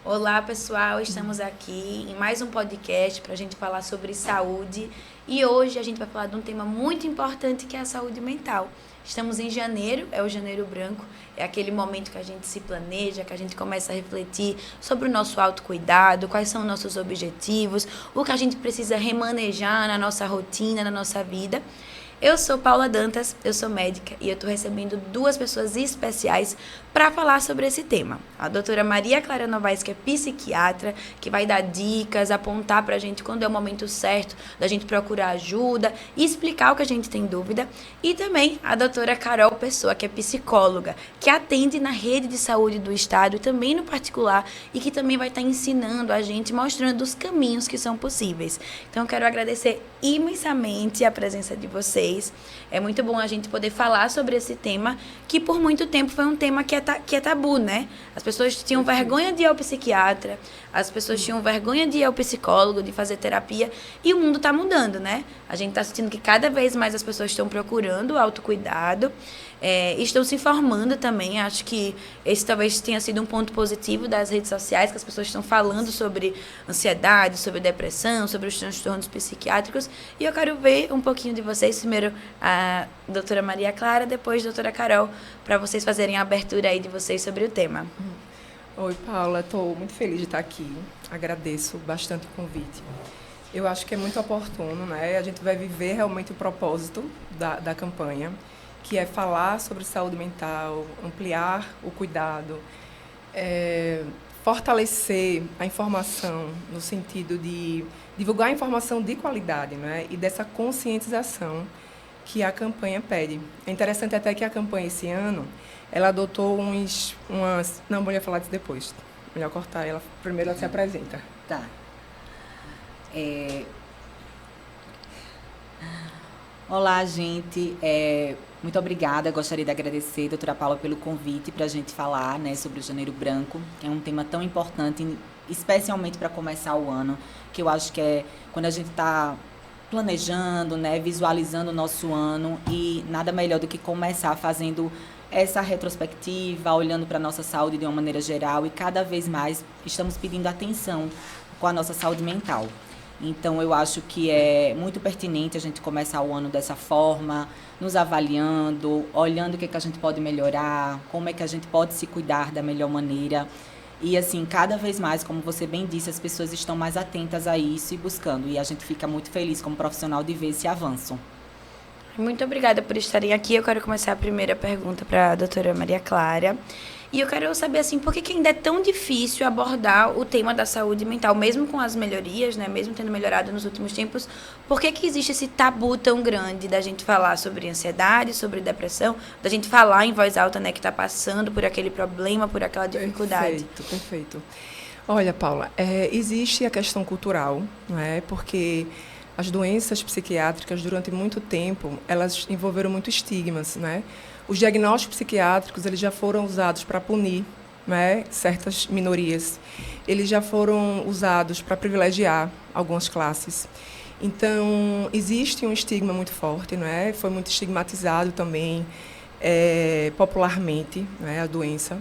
Olá, pessoal, estamos aqui em mais um podcast para a gente falar sobre saúde e hoje a gente vai falar de um tema muito importante que é a saúde mental. Estamos em janeiro, é o Janeiro Branco, é aquele momento que a gente se planeja, que a gente começa a refletir sobre o nosso autocuidado, quais são os nossos objetivos, o que a gente precisa remanejar na nossa rotina, na nossa vida. Eu sou Paula Dantas, eu sou médica e eu estou recebendo duas pessoas especiais para falar sobre esse tema. A doutora Maria Clara Novaes, que é psiquiatra, que vai dar dicas, apontar para a gente quando é o momento certo da gente procurar ajuda e explicar o que a gente tem dúvida. E também a doutora Carol Pessoa, que é psicóloga, que atende na rede de saúde do estado e também no particular e que também vai estar ensinando a gente, mostrando os caminhos que são possíveis. Então, eu quero agradecer imensamente a presença de vocês. É muito bom a gente poder falar sobre esse tema, que por muito tempo foi um tema que é tabu, né? As pessoas tinham vergonha de ir ao psiquiatra, as pessoas tinham vergonha de ir ao psicólogo, de fazer terapia, e o mundo está mudando, né? A gente está sentindo que cada vez mais as pessoas estão procurando autocuidado, estão se informando também. Acho que esse talvez tenha sido um ponto positivo das redes sociais, que as pessoas estão falando sobre ansiedade, sobre depressão, sobre os transtornos psiquiátricos. E eu quero ver um pouquinho de vocês, primeiro a doutora Maria Clara, depois a doutora Carol, para vocês fazerem a abertura aí de vocês sobre o tema. Oi, Paula, estou muito feliz de estar aqui. Agradeço bastante o convite. Eu acho que é muito oportuno, né? A gente vai viver realmente o propósito da campanha, que é falar sobre saúde mental, ampliar o cuidado, fortalecer a informação no sentido de divulgar a informação de qualidade, né? E dessa conscientização que a campanha pede. É interessante até que a campanha esse ano, ela adotou umas... Não, vou falar disso depois. Melhor cortar ela. Primeiro ela se apresenta. Tá. Olá, gente. Muito obrigada. Gostaria de agradecer, doutora Paula, pelo convite para a gente falar, né, sobre o Janeiro Branco, que é um tema tão importante, especialmente para começar o ano, que eu acho que é quando a gente está planejando, né, visualizando o nosso ano, e nada melhor do que começar fazendo essa retrospectiva, olhando para a nossa saúde de uma maneira geral, e cada vez mais estamos pedindo atenção com a nossa saúde mental. Então, eu acho que é muito pertinente a gente começar o ano dessa forma, nos avaliando, olhando o que a gente pode melhorar, como é que a gente pode se cuidar da melhor maneira. E, assim, cada vez mais, como você bem disse, as pessoas estão mais atentas a isso e buscando. E a gente fica muito feliz como profissional de ver esse avanço. Muito obrigada por estarem aqui. Eu quero começar a primeira pergunta para a doutora Maria Clara. E eu quero saber, assim, por que ainda é tão difícil abordar o tema da saúde mental, mesmo com as melhorias, né, mesmo tendo melhorado nos últimos tempos, por que existe esse tabu tão grande da gente falar sobre ansiedade, sobre depressão, da gente falar em voz alta, né, que está passando por aquele problema, por aquela dificuldade? Perfeito. Olha, Paula, existe a questão cultural, né, porque as doenças psiquiátricas, durante muito tempo, elas envolveram muito estigmas, né? Os diagnósticos psiquiátricos, eles já foram usados para punir, né, certas minorias. Eles já foram usados para privilegiar algumas classes. Então, existe um estigma muito forte, né? Foi muito estigmatizado também, popularmente, né, a doença.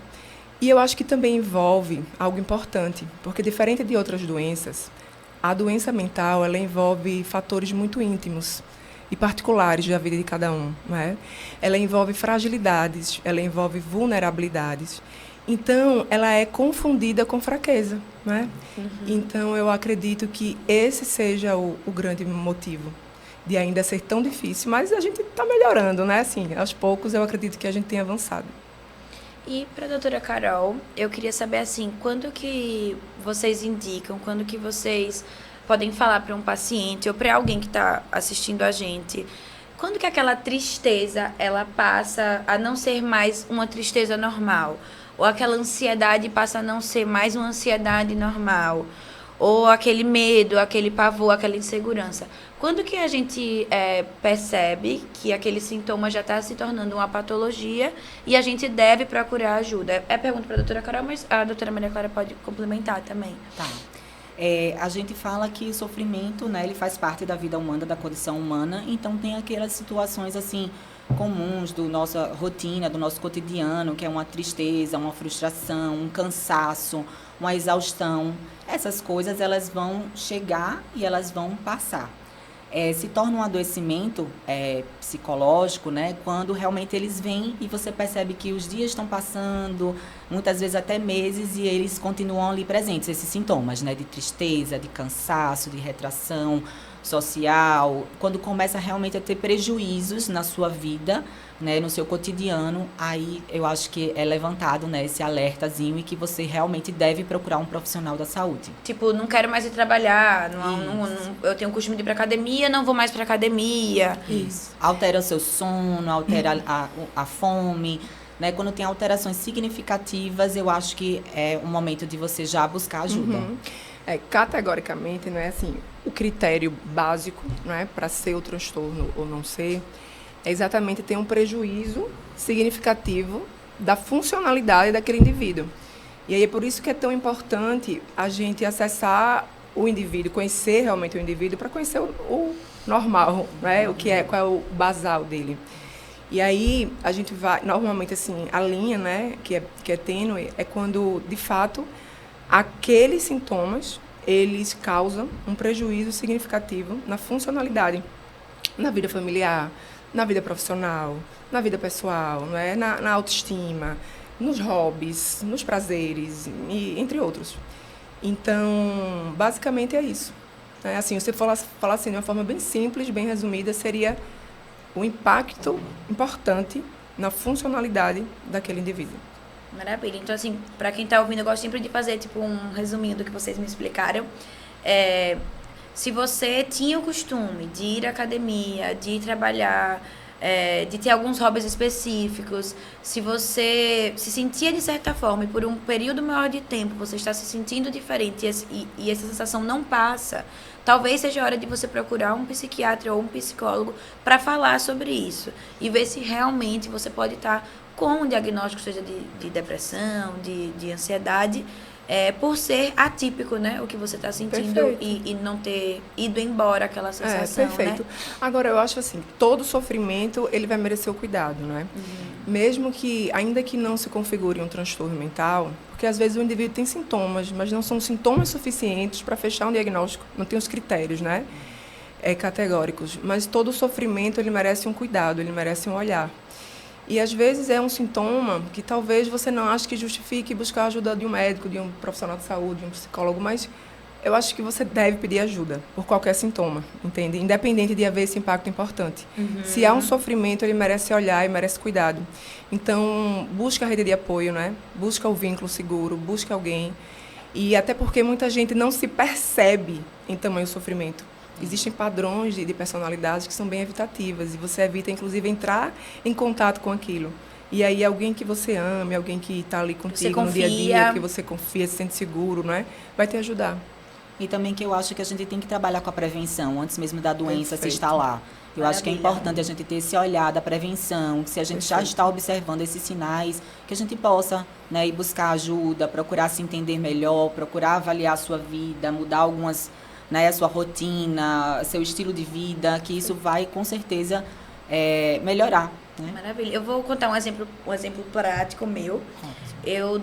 E eu acho que também envolve algo importante, porque diferente de outras doenças, a doença mental, ela envolve fatores muito íntimos e particulares da vida de cada um, né? Ela envolve fragilidades, ela envolve vulnerabilidades. Então, ela é confundida com fraqueza, né? Então, eu acredito que esse seja o grande motivo de ainda ser tão difícil. Mas a gente está melhorando, né? Assim, aos poucos, eu acredito que a gente tem avançado. E para a doutora Carol, eu queria saber, assim, quando que vocês indicam, quando que vocês podem falar para um paciente ou para alguém que está assistindo a gente, quando que aquela tristeza, ela passa a não ser mais uma tristeza normal? Ou aquela ansiedade passa a não ser mais uma ansiedade normal? Ou aquele medo, aquele pavor, aquela insegurança? Quando que a gente percebe que aquele sintoma já está se tornando uma patologia e a gente deve procurar ajuda? É pergunta para a doutora Carol, mas a doutora Maria Clara pode complementar também. Tá. A gente fala que o sofrimento, né, ele faz parte da vida humana, da condição humana, então tem aquelas situações assim comuns da nossa rotina, do nosso cotidiano, que é uma tristeza, uma frustração, um cansaço, uma exaustão. Essas coisas, elas vão chegar e elas vão passar. Se torna um adoecimento psicológico, né, quando realmente eles vêm e você percebe que os dias estão passando, muitas vezes até meses, e eles continuam ali presentes, esses sintomas, né, de tristeza, de cansaço, de retração social, quando começa realmente a ter prejuízos na sua vida, né, no seu cotidiano, aí eu acho que é levantado, né, esse alertazinho e que você realmente deve procurar um profissional da saúde. Tipo, não quero mais ir trabalhar, eu tenho o costume de ir pra academia, não vou mais pra academia. Isso. Altera o seu sono, altera a fome, né? Quando tem alterações significativas, eu acho que é um momento de você já buscar ajuda. Categoricamente, não é assim, o critério básico, não é, para ser o transtorno ou não ser, é exatamente ter um prejuízo significativo da funcionalidade daquele indivíduo. E aí é por isso que é tão importante a gente acessar o indivíduo, conhecer realmente o indivíduo, para conhecer o normal, né? Qual é o basal dele. E aí a gente vai, normalmente assim, a linha, né, que é tênue, é quando, de fato, aqueles sintomas, eles causam um prejuízo significativo na funcionalidade, na vida familiar, na vida profissional, na vida pessoal, não é? Na autoestima, nos hobbies, nos prazeres, e, entre outros. Então, basicamente é isso. Assim, você falar assim, de uma forma bem simples, bem resumida, seria o impacto importante na funcionalidade daquele indivíduo. Maravilha. Então, assim, para quem tá ouvindo, eu gosto sempre de fazer, tipo, um resuminho do que vocês me explicaram. Se você tinha o costume de ir à academia, de ir trabalhar, de ter alguns hobbies específicos, se você se sentia de certa forma e por um período maior de tempo você está se sentindo diferente e essa sensação não passa, talvez seja a hora de você procurar um psiquiatra ou um psicólogo para falar sobre isso e ver se realmente você pode estar com um diagnóstico, seja de depressão, de ansiedade, por ser atípico, né? O que você está sentindo e não ter ido embora aquela sensação, perfeito. Né? Agora, eu acho assim, todo sofrimento, ele vai merecer o cuidado, não é? Mesmo que, ainda que não se configure um transtorno mental, porque às vezes o indivíduo tem sintomas, mas não são sintomas suficientes para fechar um diagnóstico, não tem os critérios, né? Categóricos. Mas todo sofrimento, ele merece um cuidado, ele merece um olhar. E, às vezes, é um sintoma que talvez você não ache que justifique buscar a ajuda de um médico, de um profissional de saúde, de um psicólogo, mas eu acho que você deve pedir ajuda por qualquer sintoma, entende? Independente de haver esse impacto importante. Se há um sofrimento, ele merece olhar e merece cuidado. Então, busca a rede de apoio, né? Busca o vínculo seguro, busca alguém. E até porque muita gente não se percebe em tamanho sofrimento. Existem padrões de personalidades que são bem evitativas e você evita, inclusive, entrar em contato com aquilo. E aí alguém que você ama, alguém que está ali contigo no dia a dia, que você confia, se sente seguro, não é? Vai te ajudar. E também que eu acho que a gente tem que trabalhar com a prevenção, antes mesmo da doença se instalar. Eu acho que é importante a gente ter esse olhar da prevenção, que se a gente já está observando esses sinais, que a gente possa, né, ir buscar ajuda, procurar se entender melhor, procurar avaliar a sua vida, mudar algumas... né, a sua rotina, seu estilo de vida, que isso vai, com certeza, melhorar. Né? Maravilha. Eu vou contar um exemplo prático meu. Eu,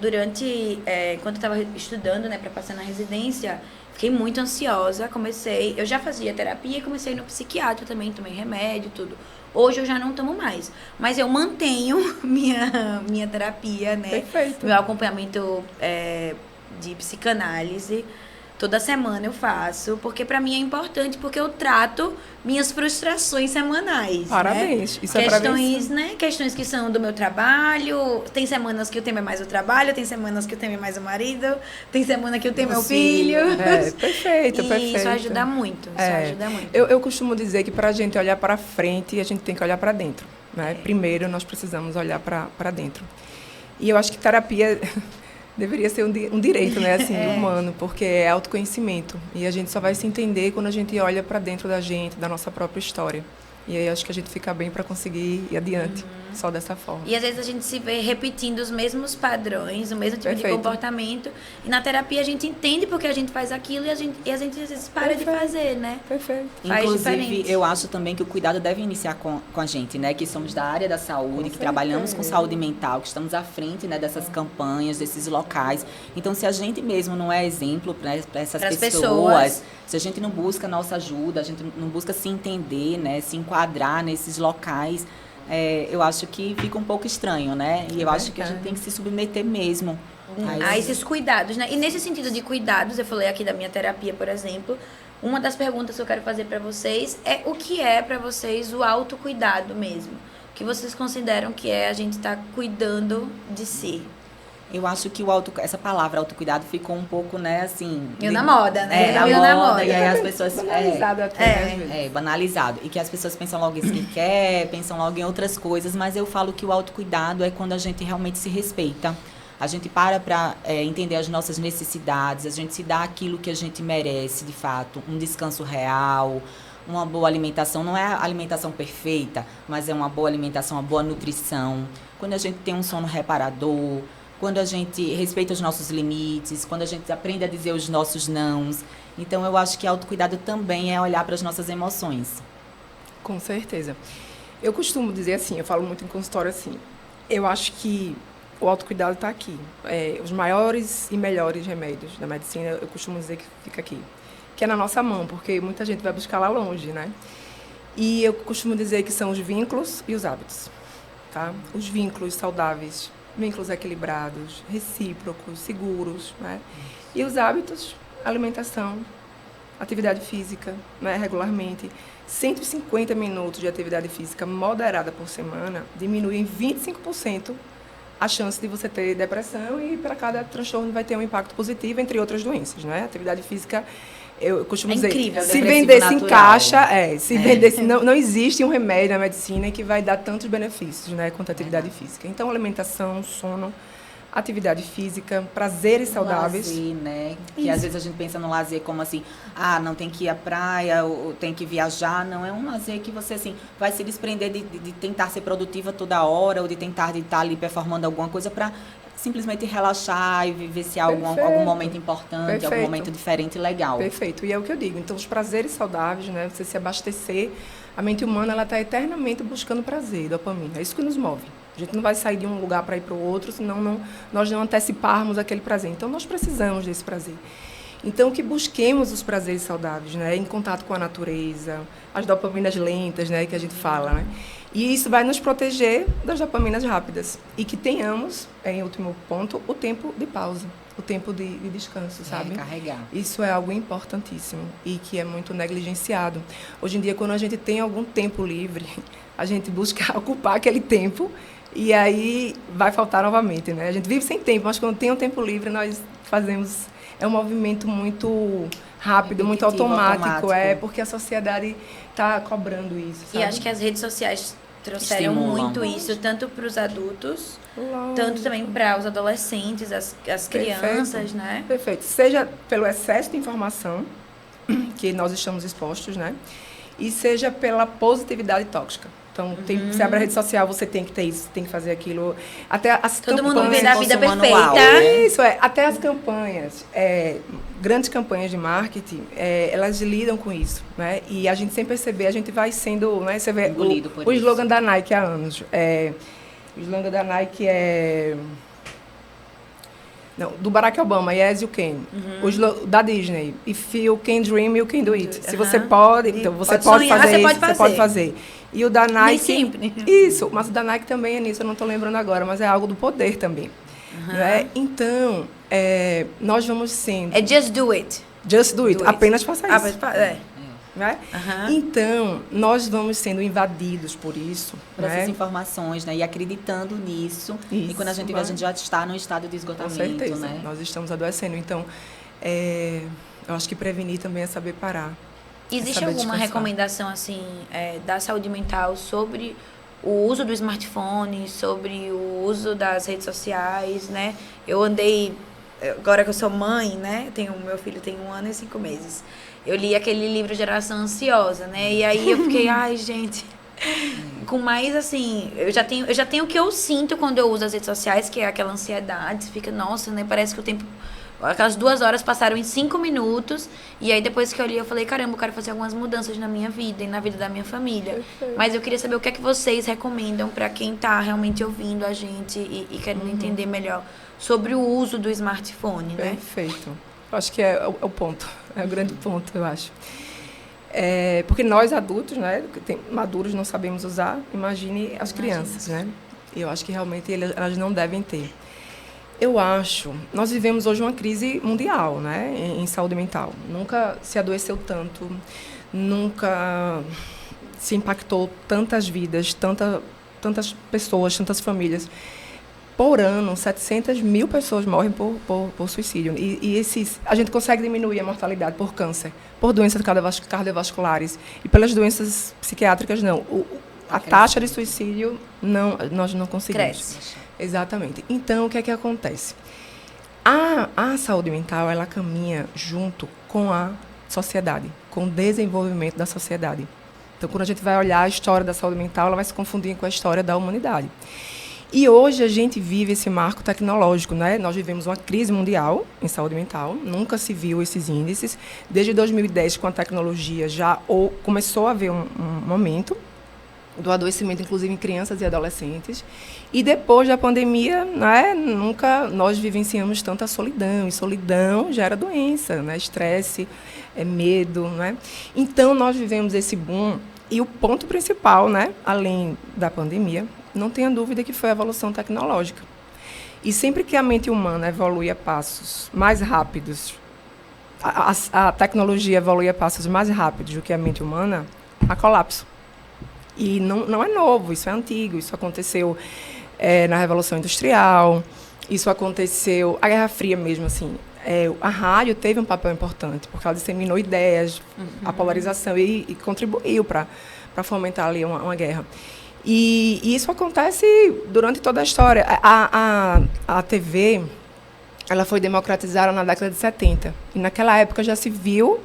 enquanto eu estava estudando, né, para passar na residência, fiquei muito ansiosa, eu já fazia terapia e comecei no psiquiatra também, tomei remédio, tudo. Hoje eu já não tomo mais, mas eu mantenho minha terapia, né? Perfeito. Meu acompanhamento de psicanálise. Toda semana eu faço, porque para mim é importante, porque eu trato minhas frustrações semanais. Parabéns, né? Isso é questões, né? Questões que são do meu trabalho. Tem semanas que o tema é mais o trabalho, tem semanas que o tema é mais o marido, tem semana que o tema é o filho. Perfeito. Isso ajuda muito. Eu costumo dizer que para a gente olhar para frente, a gente tem que olhar para dentro. Né? Primeiro, nós precisamos olhar para dentro. E eu acho que terapia... deveria ser um direito, né, assim, humano, porque é autoconhecimento. E a gente só vai se entender quando a gente olha para dentro da gente, da nossa própria história. E aí acho que a gente fica bem para conseguir ir adiante. só dessa forma. E às vezes a gente se vê repetindo os mesmos padrões, o mesmo tipo de comportamento. E na terapia a gente entende porque a gente faz aquilo e a gente às vezes para de fazer, né? Perfeito. Faz Inclusive, diferente. eu acho também que o cuidado deve iniciar com a gente, né? Que somos da área da saúde, que trabalhamos com saúde mental, que estamos à frente, né, dessas campanhas, desses locais. Então, se a gente mesmo não é exemplo para essas pessoas, se a gente não busca nossa ajuda, a gente não busca se entender, né, se enquadrar nesses locais, eu acho que fica um pouco estranho, né? E eu acho que a gente tem que se submeter mesmo a esses cuidados, né? E nesse sentido de cuidados, eu falei aqui da minha terapia, por exemplo, uma das perguntas que eu quero fazer para vocês é o que é para vocês o autocuidado mesmo? O que vocês consideram que é a gente estar cuidando de si? Eu acho que essa palavra autocuidado ficou um pouco, né, assim... Meio na moda, né? Meio na moda. E aí as pessoas... Banalizado até. Banalizado. E que as pessoas pensam logo em skincare, pensam logo em outras coisas, mas eu falo que o autocuidado é quando a gente realmente se respeita. A gente para entender as nossas necessidades, a gente se dá aquilo que a gente merece, de fato. Um descanso real, uma boa alimentação. Não é a alimentação perfeita, mas é uma boa alimentação, uma boa nutrição. Quando a gente tem um sono reparador, quando a gente respeita os nossos limites, quando a gente aprende a dizer os nossos nãos. Então, eu acho que autocuidado também é olhar para as nossas emoções. Com certeza. Eu costumo dizer assim, eu falo muito em consultório assim, eu acho que o autocuidado está aqui. Os maiores e melhores remédios da medicina, eu costumo dizer que fica aqui. Que é na nossa mão, porque muita gente vai buscar lá longe, né? E eu costumo dizer que são os vínculos e os hábitos, tá? Os vínculos saudáveis, vínculos equilibrados, recíprocos, seguros, né? E os hábitos, alimentação, atividade física, né, regularmente. 150 minutos de atividade física moderada por semana diminui em 25% a chance de você ter depressão e para cada transtorno vai ter um impacto positivo, entre outras doenças, né? Atividade física, eu costumo dizer, incrível, se vendesse em caixa, vendesse, não existe um remédio na medicina que vai dar tantos benefícios, né, quanto a atividade física. Então, alimentação, sono, atividade física, prazeres saudáveis. Lazer, né? Que às vezes a gente pensa no lazer como assim, não tem que ir à praia, ou tem que viajar. Não, é um lazer que você, assim, vai se desprender de tentar ser produtiva toda hora, ou de tentar de estar ali performando alguma coisa para simplesmente relaxar e vivenciar algum momento importante, algum momento diferente e legal. Perfeito. E é o que eu digo. Então, os prazeres saudáveis, né? Você se abastecer. A mente humana, ela está eternamente buscando prazer, dopamina. É isso que nos move. A gente não vai sair de um lugar para ir para o outro, senão nós não anteciparmos aquele prazer. Então, nós precisamos desse prazer. Então, que busquemos os prazeres saudáveis, né? Em contato com a natureza, as dopaminas lentas, né? Que a gente fala, né? E isso vai nos proteger das dopaminas rápidas. E que tenhamos, em último ponto, o tempo de pausa, o tempo de descanso, sabe? Recarregar. Isso é algo importantíssimo e que é muito negligenciado. Hoje em dia, quando a gente tem algum tempo livre, a gente busca ocupar aquele tempo e aí vai faltar novamente, né? A gente vive sem tempo, mas quando tem um tempo livre, nós fazemos... É um movimento muito rápido, muito automático. Porque a sociedade está cobrando isso, sabe? E acho que as redes sociais trouxeram muito isso, tanto para os adultos, tanto também para os adolescentes, as crianças, né? Perfeito. Seja pelo excesso de informação que nós estamos expostos, né? E seja pela positividade tóxica. Então, você abre a rede social, você tem que ter isso, tem que fazer aquilo. Até as Todo campanhas... mundo vê a vida perfeita. Manual, Isso, até as campanhas, grandes campanhas de marketing, elas lidam com isso, né? E a gente, sem perceber, a gente vai sendo... Né? Você vê o slogan da Nike há anos. O slogan da Nike é... Não, do Barack Obama, Yes You Can. O da Disney, If You Can Dream, You Can Do It. Se você pode, então você pode sonhar, fazer você isso, você pode fazer. E o da Nike... Nem sempre. Isso, mas o da Nike também é nisso, eu não estou lembrando agora, mas é algo do poder também. Né? Então, nós vamos sendo... É just do it. Just do it. Apenas faça isso. Né? Então, nós vamos sendo invadidos por isso. Por essas informações, né? E acreditando nisso. E quando a gente vê, a gente já está num estado de esgotamento. Com certeza, né? Nós estamos adoecendo. Então, eu acho que prevenir também é saber parar. Existe alguma recomendação, assim, da saúde mental sobre o uso do smartphone, sobre o uso das redes sociais, né? Eu andei... Agora que eu sou mãe, né? Meu filho tem 1 ano e 5 meses. Eu li aquele livro Geração Ansiosa, né? E aí eu fiquei, ai, gente, Com mais, assim, eu já tenho o que eu sinto quando eu uso as redes sociais, que é aquela ansiedade. Você fica, nossa, né? Parece que o tempo... Aquelas 2 horas passaram em 5 minutos. E aí, depois que eu li, eu falei, caramba, eu quero fazer algumas mudanças na minha vida e na vida da minha família. Perfeito. Mas eu queria saber o que é que vocês recomendam para quem tá realmente ouvindo a gente e querendo entender melhor sobre o uso do smartphone, né? Perfeito. Eu acho que é o ponto. É o grande ponto, eu acho. Porque nós, adultos, né, maduros, não sabemos usar. Imagine as crianças, né? Eu acho que realmente elas não devem ter. Eu acho, nós vivemos hoje uma crise mundial, né, em saúde mental. Nunca se adoeceu tanto, nunca se impactou tantas vidas, tantas pessoas, tantas famílias. Por ano, 700 mil pessoas morrem por suicídio. E a gente consegue diminuir a mortalidade por câncer, por doenças cardiovasculares e pelas doenças psiquiátricas, não. A taxa de suicídio, nós não conseguimos. Cresce. Exatamente. Então, o que é que acontece? A saúde mental, ela caminha junto com a sociedade, com o desenvolvimento da sociedade. Então, quando a gente vai olhar a história da saúde mental, ela vai se confundir com a história da humanidade. E hoje a gente vive esse marco tecnológico, né? Nós vivemos uma crise mundial em saúde mental, nunca se viu esses índices. Desde 2010, com a tecnologia, começou a haver um momento do adoecimento, inclusive em crianças e adolescentes. E depois da pandemia, né, nunca nós vivenciamos tanta solidão. E solidão gera doença, né? Estresse, medo, né? Então, nós vivemos esse boom. E o ponto principal, né, além da pandemia, não tenha dúvida que foi a evolução tecnológica. E sempre que a mente humana evolui a passos mais rápidos, a tecnologia evolui a passos mais rápidos do que a mente humana, há colapso. E não é novo, isso é antigo, isso aconteceu na Revolução Industrial, isso aconteceu, a Guerra Fria mesmo, assim. A rádio teve um papel importante, porque ela disseminou ideias, a polarização, e contribuiu para fomentar ali uma guerra. E isso acontece durante toda a história. A TV, ela foi democratizada na década de 70, e naquela época já se viu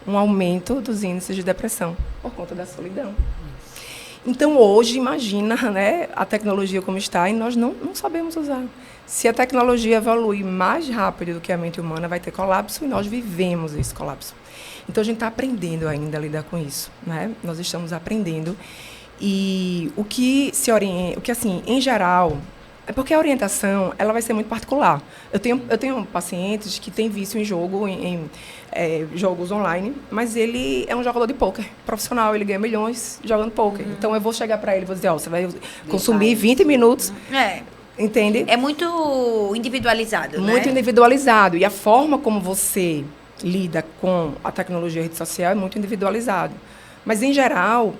um aumento dos índices de depressão, por conta da solidão. Então, hoje, imagina, né, a tecnologia como está, e nós não sabemos usar. Se a tecnologia evoluir mais rápido do que a mente humana, vai ter colapso, e nós vivemos esse colapso. Então, a gente está aprendendo ainda a lidar com isso, né? Nós estamos aprendendo. E o que assim, em geral, é porque a orientação, ela vai ser muito particular. Eu tenho pacientes que têm vício em jogo, em jogos online, mas ele é um jogador de pôquer profissional, ele ganha milhões jogando pôquer. Então, eu vou chegar para ele e vou dizer, você vai consumir 20 minutos, entende? É muito individualizado, né? Muito individualizado. E a forma como você lida com a tecnologia e a rede social é muito individualizado. Mas, em geral,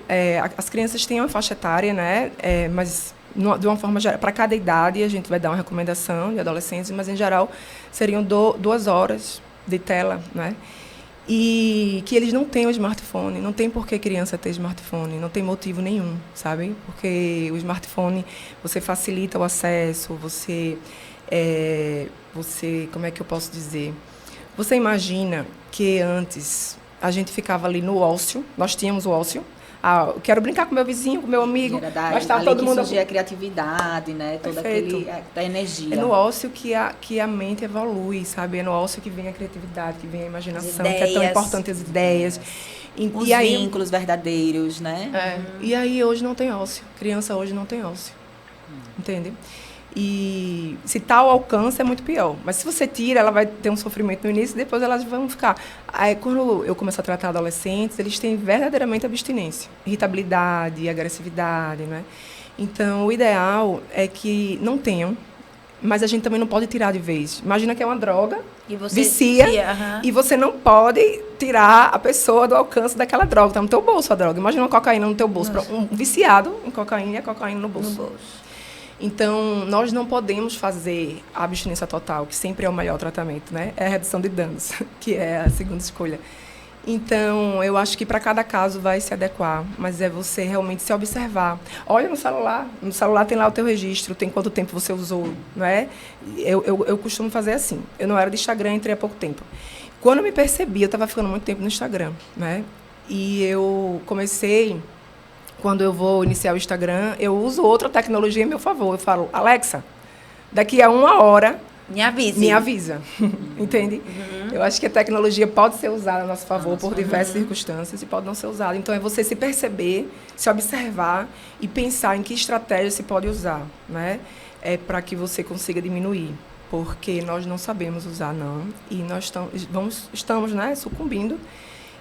as crianças têm uma faixa etária, né? Mas, de uma forma geral, para cada idade, a gente vai dar uma recomendação de adolescentes, mas, em geral, seriam 2 horas de tela, né? E que eles não têm o smartphone, não tem por que criança ter smartphone, não tem motivo nenhum, sabe? Porque o smartphone, você facilita o acesso, você, como é que eu posso dizer? Você imagina que antes a gente ficava ali no ócio, nós tínhamos o ócio. Eu quero brincar com meu vizinho, com meu amigo. Mas está todo mundo. Surgia a criatividade, né? Toda da energia. É no ócio que a mente evolui, sabe? É no ócio que vem a criatividade, que vem a imaginação, que é tão importante, as ideias. Os vínculos verdadeiros, né? E aí hoje não tem ócio. Criança hoje não tem ócio. Entende? E se tal alcance é muito pior. Mas se você tira, ela vai ter um sofrimento no início e depois elas vão ficar. Aí, quando eu começo a tratar adolescentes, eles têm verdadeiramente abstinência, irritabilidade, agressividade, né? Então, o ideal é que não tenham, mas a gente também não pode tirar de vez. Imagina que é uma droga, e você vicia, e você não pode tirar a pessoa do alcance daquela droga. Está no teu bolso a droga. Imagina uma cocaína no teu bolso. Um viciado em cocaína e a cocaína no bolso. Então, nós não podemos fazer a abstinência total, que sempre é o melhor tratamento, né? É a redução de danos, que é a segunda escolha. Então, eu acho que para cada caso vai se adequar, mas é você realmente se observar. Olha no celular tem lá o teu registro, tem quanto tempo você usou, não é? Eu costumo fazer assim, eu não era de Instagram, entrei há pouco tempo. Quando eu me percebi, eu estava ficando muito tempo no Instagram, né? E eu comecei quando eu vou iniciar o Instagram, eu uso outra tecnologia a meu favor. Eu falo, Alexa, daqui a 1 hora, me avise. me avisa. Entende? Eu acho que a tecnologia pode ser usada a nosso favor por diversas circunstâncias e pode não ser usada. Então, é você se perceber, se observar e pensar em que estratégia se pode usar, né? Para que você consiga diminuir. Porque nós não sabemos usar, não. E nós estamos, né, sucumbindo.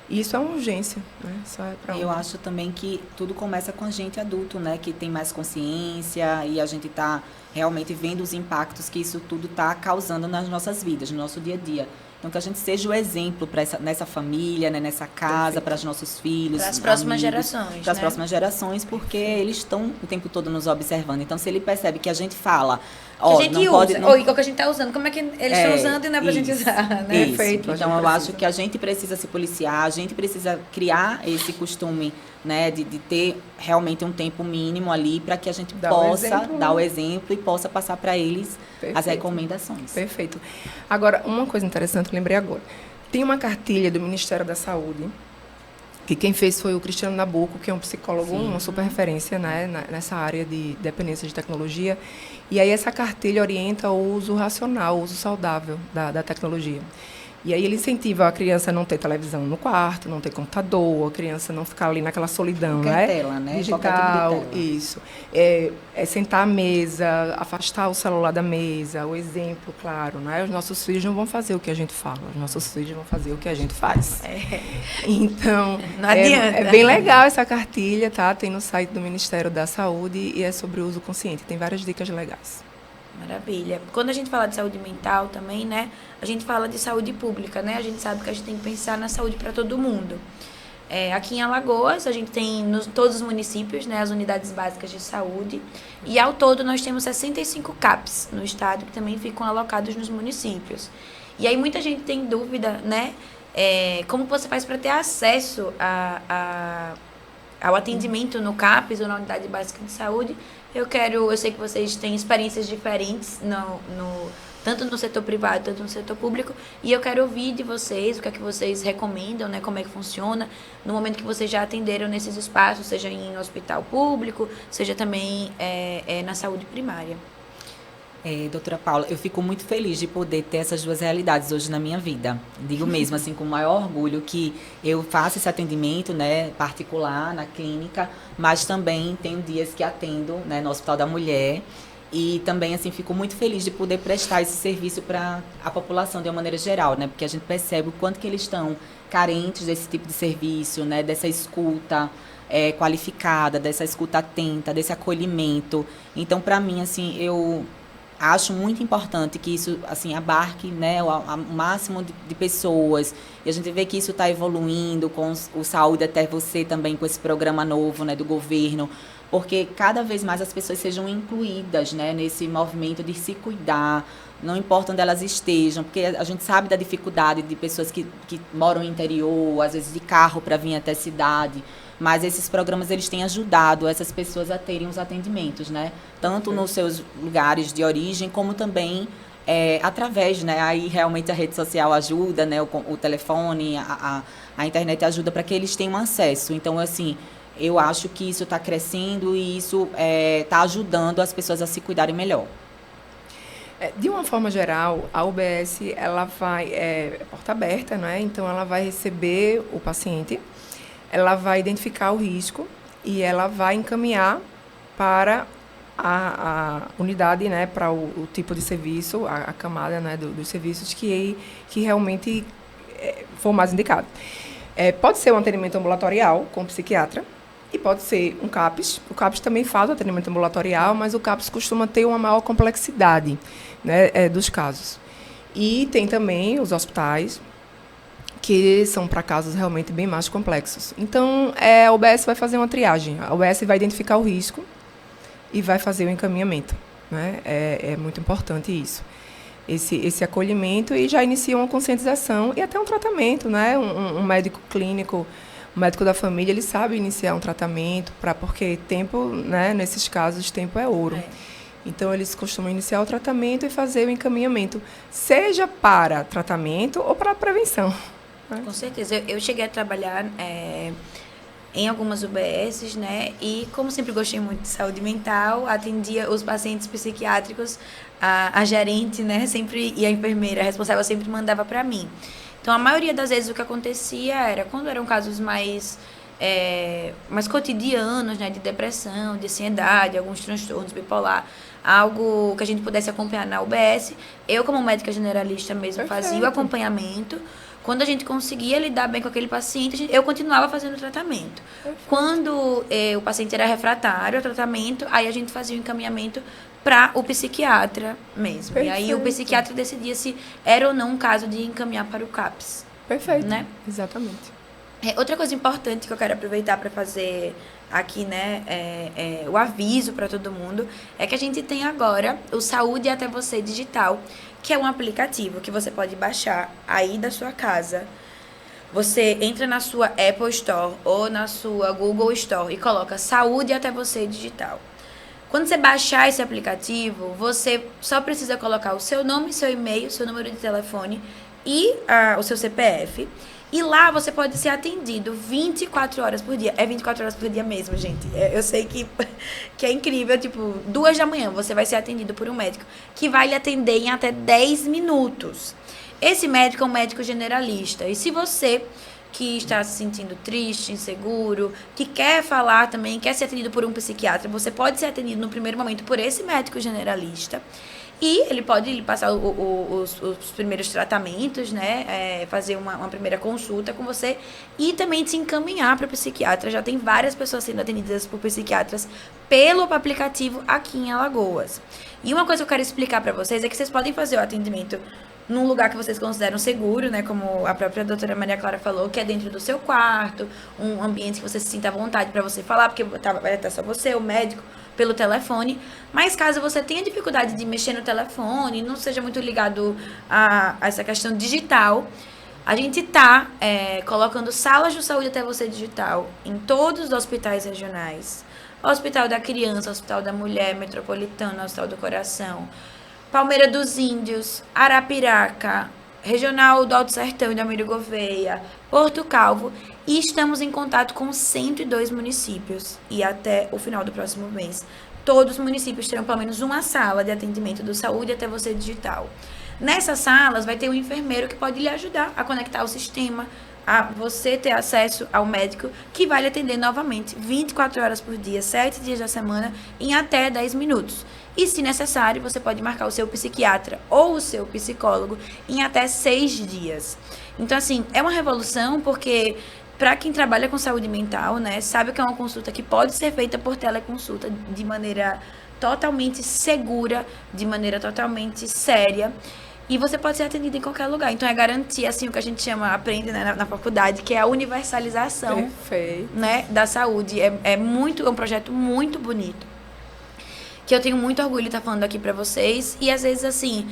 E isso é uma urgência, né? Isso é pra Eu acho também que tudo começa com a gente adulto, né? Que tem mais consciência e a gente está realmente vendo os impactos que isso tudo está causando nas nossas vidas, no nosso dia a dia. Então, que a gente seja o exemplo nessa família, né? Nessa casa, para os nossos filhos, para as próximas gerações. Para as próximas gerações, porque eles estão o tempo todo nos observando. Então, se ele percebe que a gente fala... Que a gente usa, ou igual que a gente está usando, como é que eles estão usando e não é para a gente usar, né? Perfeito. Então, eu acho que a gente precisa se policiar, a gente precisa criar esse costume, né, de ter realmente um tempo mínimo ali para que a gente possa dar o exemplo e possa passar para eles as recomendações. Perfeito. Agora, uma coisa interessante, lembrei agora. Tem uma cartilha do Ministério da Saúde, que quem fez foi o Cristiano Nabuco, que é um psicólogo, uma super referência, né, nessa área de dependência de tecnologia. E aí essa cartilha orienta o uso racional, o uso saudável da tecnologia. E aí ele incentiva a criança a não ter televisão no quarto, não ter computador, a criança não ficar ali naquela solidão, qualquer né? Tela, né? Digital, qualquer tipo de tela. Isso. Sentar à mesa, afastar o celular da mesa, o exemplo, claro, né? Os nossos filhos não vão fazer o que a gente fala, os nossos filhos vão fazer o que a gente faz. Então, não adianta. É bem legal essa cartilha, tá? Tem no site do Ministério da Saúde e é sobre o uso consciente. Tem várias dicas legais. Maravilha. Quando a gente fala de saúde mental também, né? A gente fala de saúde pública, né? A gente sabe que a gente tem que pensar na saúde para todo mundo. Aqui em Alagoas, a gente tem todos os municípios, né, as unidades básicas de saúde. E, ao todo, nós temos 65 CAPs no estado, que também ficam alocados nos municípios. E aí, muita gente tem dúvida, né? Como você faz para ter acesso ao atendimento no CAPs ou na unidade básica de saúde? Eu sei que vocês têm experiências diferentes, tanto no setor privado, tanto no setor público, e eu quero ouvir de vocês o que é que vocês recomendam, né, como é que funciona, no momento que vocês já atenderam nesses espaços, seja em hospital público, seja também na saúde primária. Doutora Paula, eu fico muito feliz de poder ter essas duas realidades hoje na minha vida. Digo mesmo, assim, com o maior orgulho que eu faço esse atendimento, né, particular, na clínica, mas também tenho dias que atendo, né, no Hospital da Mulher. E também, assim, fico muito feliz de poder prestar esse serviço para a população de uma maneira geral, né, porque a gente percebe o quanto que eles estão carentes desse tipo de serviço, né, dessa escuta qualificada, dessa escuta atenta, desse acolhimento. Então, para mim, assim, eu acho muito importante que isso, assim, abarque, né, o máximo de pessoas. E a gente vê que isso está evoluindo com o Saúde Até Você também, com esse programa novo, né, do governo, porque cada vez mais as pessoas sejam incluídas, né, nesse movimento de se cuidar, não importa onde elas estejam, porque a gente sabe da dificuldade de pessoas que moram no interior, às vezes de carro para vir até a cidade. Mas esses programas, eles têm ajudado essas pessoas a terem os atendimentos, né? Tanto nos seus lugares de origem, como também através, né? Aí realmente a rede social ajuda, né? O telefone, a internet ajuda para que eles tenham acesso. Então, assim, eu acho que isso está crescendo e isso está ajudando as pessoas a se cuidarem melhor. De uma forma geral, a UBS, ela vai, porta aberta, né? Então, ela vai receber o paciente, ela vai identificar o risco e ela vai encaminhar para a unidade, né, para o tipo de serviço, a camada, né, dos serviços que realmente for mais indicado. Pode ser um atendimento ambulatorial com psiquiatra e pode ser um CAPS. O CAPS também faz o atendimento ambulatorial, mas o CAPS costuma ter uma maior complexidade, né, dos casos. E tem também os hospitais, que são para casos realmente bem mais complexos. Então, a UBS vai fazer uma triagem. A UBS vai identificar o risco e vai fazer o encaminhamento, né? É muito importante isso. Esse acolhimento, e já inicia uma conscientização e até um tratamento, né? Um médico clínico, um médico da família, ele sabe iniciar um tratamento, porque tempo, né, nesses casos, tempo é ouro. Então, eles costumam iniciar o tratamento e fazer o encaminhamento, seja para tratamento ou para prevenção. Com certeza. Eu cheguei a trabalhar em algumas UBSs, né? E como sempre gostei muito de saúde mental, atendia os pacientes psiquiátricos, a gerente, né? Sempre, e a enfermeira responsável sempre mandava para mim. Então, a maioria das vezes o que acontecia era, quando eram casos mais cotidianos, né? De depressão, de ansiedade, alguns transtornos bipolar, algo que a gente pudesse acompanhar na UBS, eu como médica generalista mesmo fazia o acompanhamento. Quando a gente conseguia lidar bem com aquele paciente, eu continuava fazendo o tratamento. Quando o paciente era refratário ao tratamento, aí a gente fazia o encaminhamento para o psiquiatra mesmo. E aí o psiquiatra decidia se era ou não um caso de encaminhar para o CAPS. Perfeito, né? Exatamente. Outra coisa importante que eu quero aproveitar para fazer aqui, né, o aviso para todo mundo, é que a gente tem agora o Saúde Até Você Digital, que é um aplicativo que você pode baixar aí da sua casa. Você entra na sua Apple Store ou na sua Google Store e coloca Saúde Até Você Digital. Quando você baixar esse aplicativo, você só precisa colocar o seu nome, seu e-mail, seu número de telefone e o seu CPF. E lá você pode ser atendido 24 horas por dia. É 24 horas por dia mesmo, gente. Eu sei que é incrível. Tipo, 2 da manhã você vai ser atendido por um médico que vai lhe atender em até 10 minutos. Esse médico é um médico generalista. E se você que está se sentindo triste, inseguro, que quer falar também, quer ser atendido por um psiquiatra, você pode ser atendido no primeiro momento por esse médico generalista. E ele pode lhe passar os primeiros tratamentos, né? Fazer uma primeira consulta com você e também te encaminhar para o psiquiatra. Já tem várias pessoas sendo atendidas por psiquiatras pelo aplicativo aqui em Alagoas. E uma coisa que eu quero explicar para vocês é que vocês podem fazer o atendimento num lugar que vocês consideram seguro, né? Como a própria doutora Maria Clara falou, que é dentro do seu quarto, um ambiente que você se sinta à vontade para você falar, porque vai estar só você, o médico, pelo telefone. Mas caso você tenha dificuldade de mexer no telefone, não seja muito ligado a essa questão digital, a gente está colocando salas de saúde até você digital em todos os hospitais regionais. Hospital da Criança, Hospital da Mulher, Metropolitano, Hospital do Coração, Palmeira dos Índios, Arapiraca, Regional do Alto Sertão e da Amílio Gouveia, Porto Calvo, e estamos em contato com 102 municípios. E até o final do próximo mês, todos os municípios terão pelo menos uma sala de atendimento do Saúde Até Você Digital. Nessas salas vai ter um enfermeiro que pode lhe ajudar a conectar o sistema, a você ter acesso ao médico que vai lhe atender novamente 24 horas por dia, 7 dias da semana, em até 10 minutos. E, se necessário, você pode marcar o seu psiquiatra ou o seu psicólogo em até 6 dias. Então, assim, é uma revolução porque, para quem trabalha com saúde mental, né, sabe que é uma consulta que pode ser feita por teleconsulta de maneira totalmente segura, de maneira totalmente séria. E você pode ser atendido em qualquer lugar. Então, é garantir, assim, o que a gente aprende, né, na faculdade, que é a universalização, né, da saúde. É um projeto muito bonito, que eu tenho muito orgulho de estar falando aqui pra vocês. E às vezes, assim,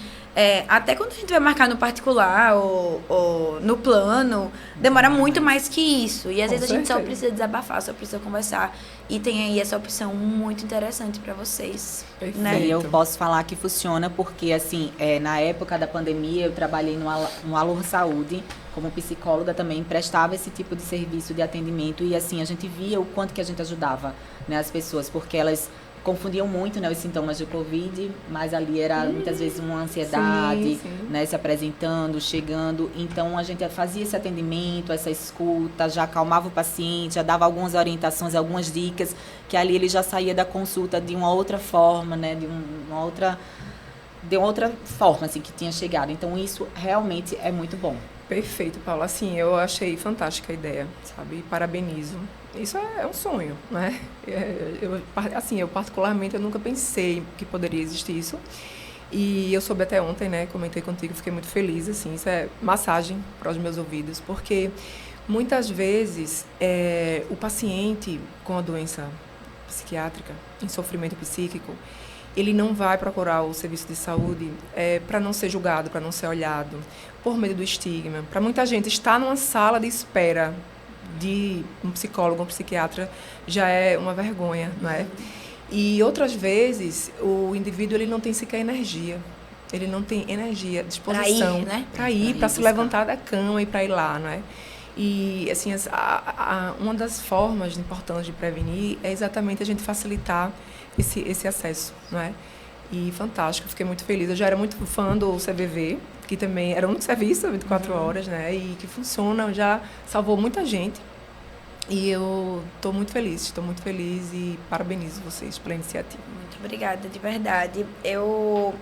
até quando a gente vai marcar no particular ou no plano, demora muito mais que isso. E às vezes a gente só precisa desabafar, só precisa conversar. E tem aí essa opção muito interessante pra vocês. Né? E eu posso falar que funciona porque, assim, na época da pandemia, eu trabalhei no Alor Saúde, como psicóloga também, prestava esse tipo de serviço de atendimento. E, assim, a gente via o quanto que a gente ajudava, né, as pessoas, porque elas confundiam muito, né, os sintomas de Covid, mas ali era muitas vezes uma ansiedade, né, se apresentando, chegando. Então, a gente fazia esse atendimento, essa escuta, já acalmava o paciente, já dava algumas orientações, algumas dicas, que ali ele já saía da consulta de uma outra forma, né, de uma outra forma, assim, que tinha chegado. Então, isso realmente é muito bom. Perfeito, Paula. Assim, eu achei fantástica a ideia, sabe? E parabenizo. Isso é um sonho, né? Eu particularmente, eu nunca pensei que poderia existir isso. E eu soube até ontem, né? Comentei contigo, fiquei muito feliz, assim. Isso é massagem para os meus ouvidos, porque muitas vezes o paciente com a doença psiquiátrica, em sofrimento psíquico, ele não vai procurar o serviço de saúde para não ser julgado, para não ser olhado, por medo do estigma. Para muita gente, estar numa sala de espera de um psicólogo, um psiquiatra, já é uma vergonha, não é? E outras vezes, o indivíduo ele não tem sequer energia. Ele não tem energia, disposição para ir, né? Para se levantar da cama e para ir lá, não é? E, assim, uma das formas importantes de prevenir é exatamente a gente facilitar esse acesso, não é? E fantástico, fiquei muito feliz. Eu já era muito fã do CVV, que também era um único serviço, 24 horas, né? E que funciona, já salvou muita gente. E eu estou muito feliz e parabenizo vocês pela iniciativa. Muito obrigada, de verdade. Eu,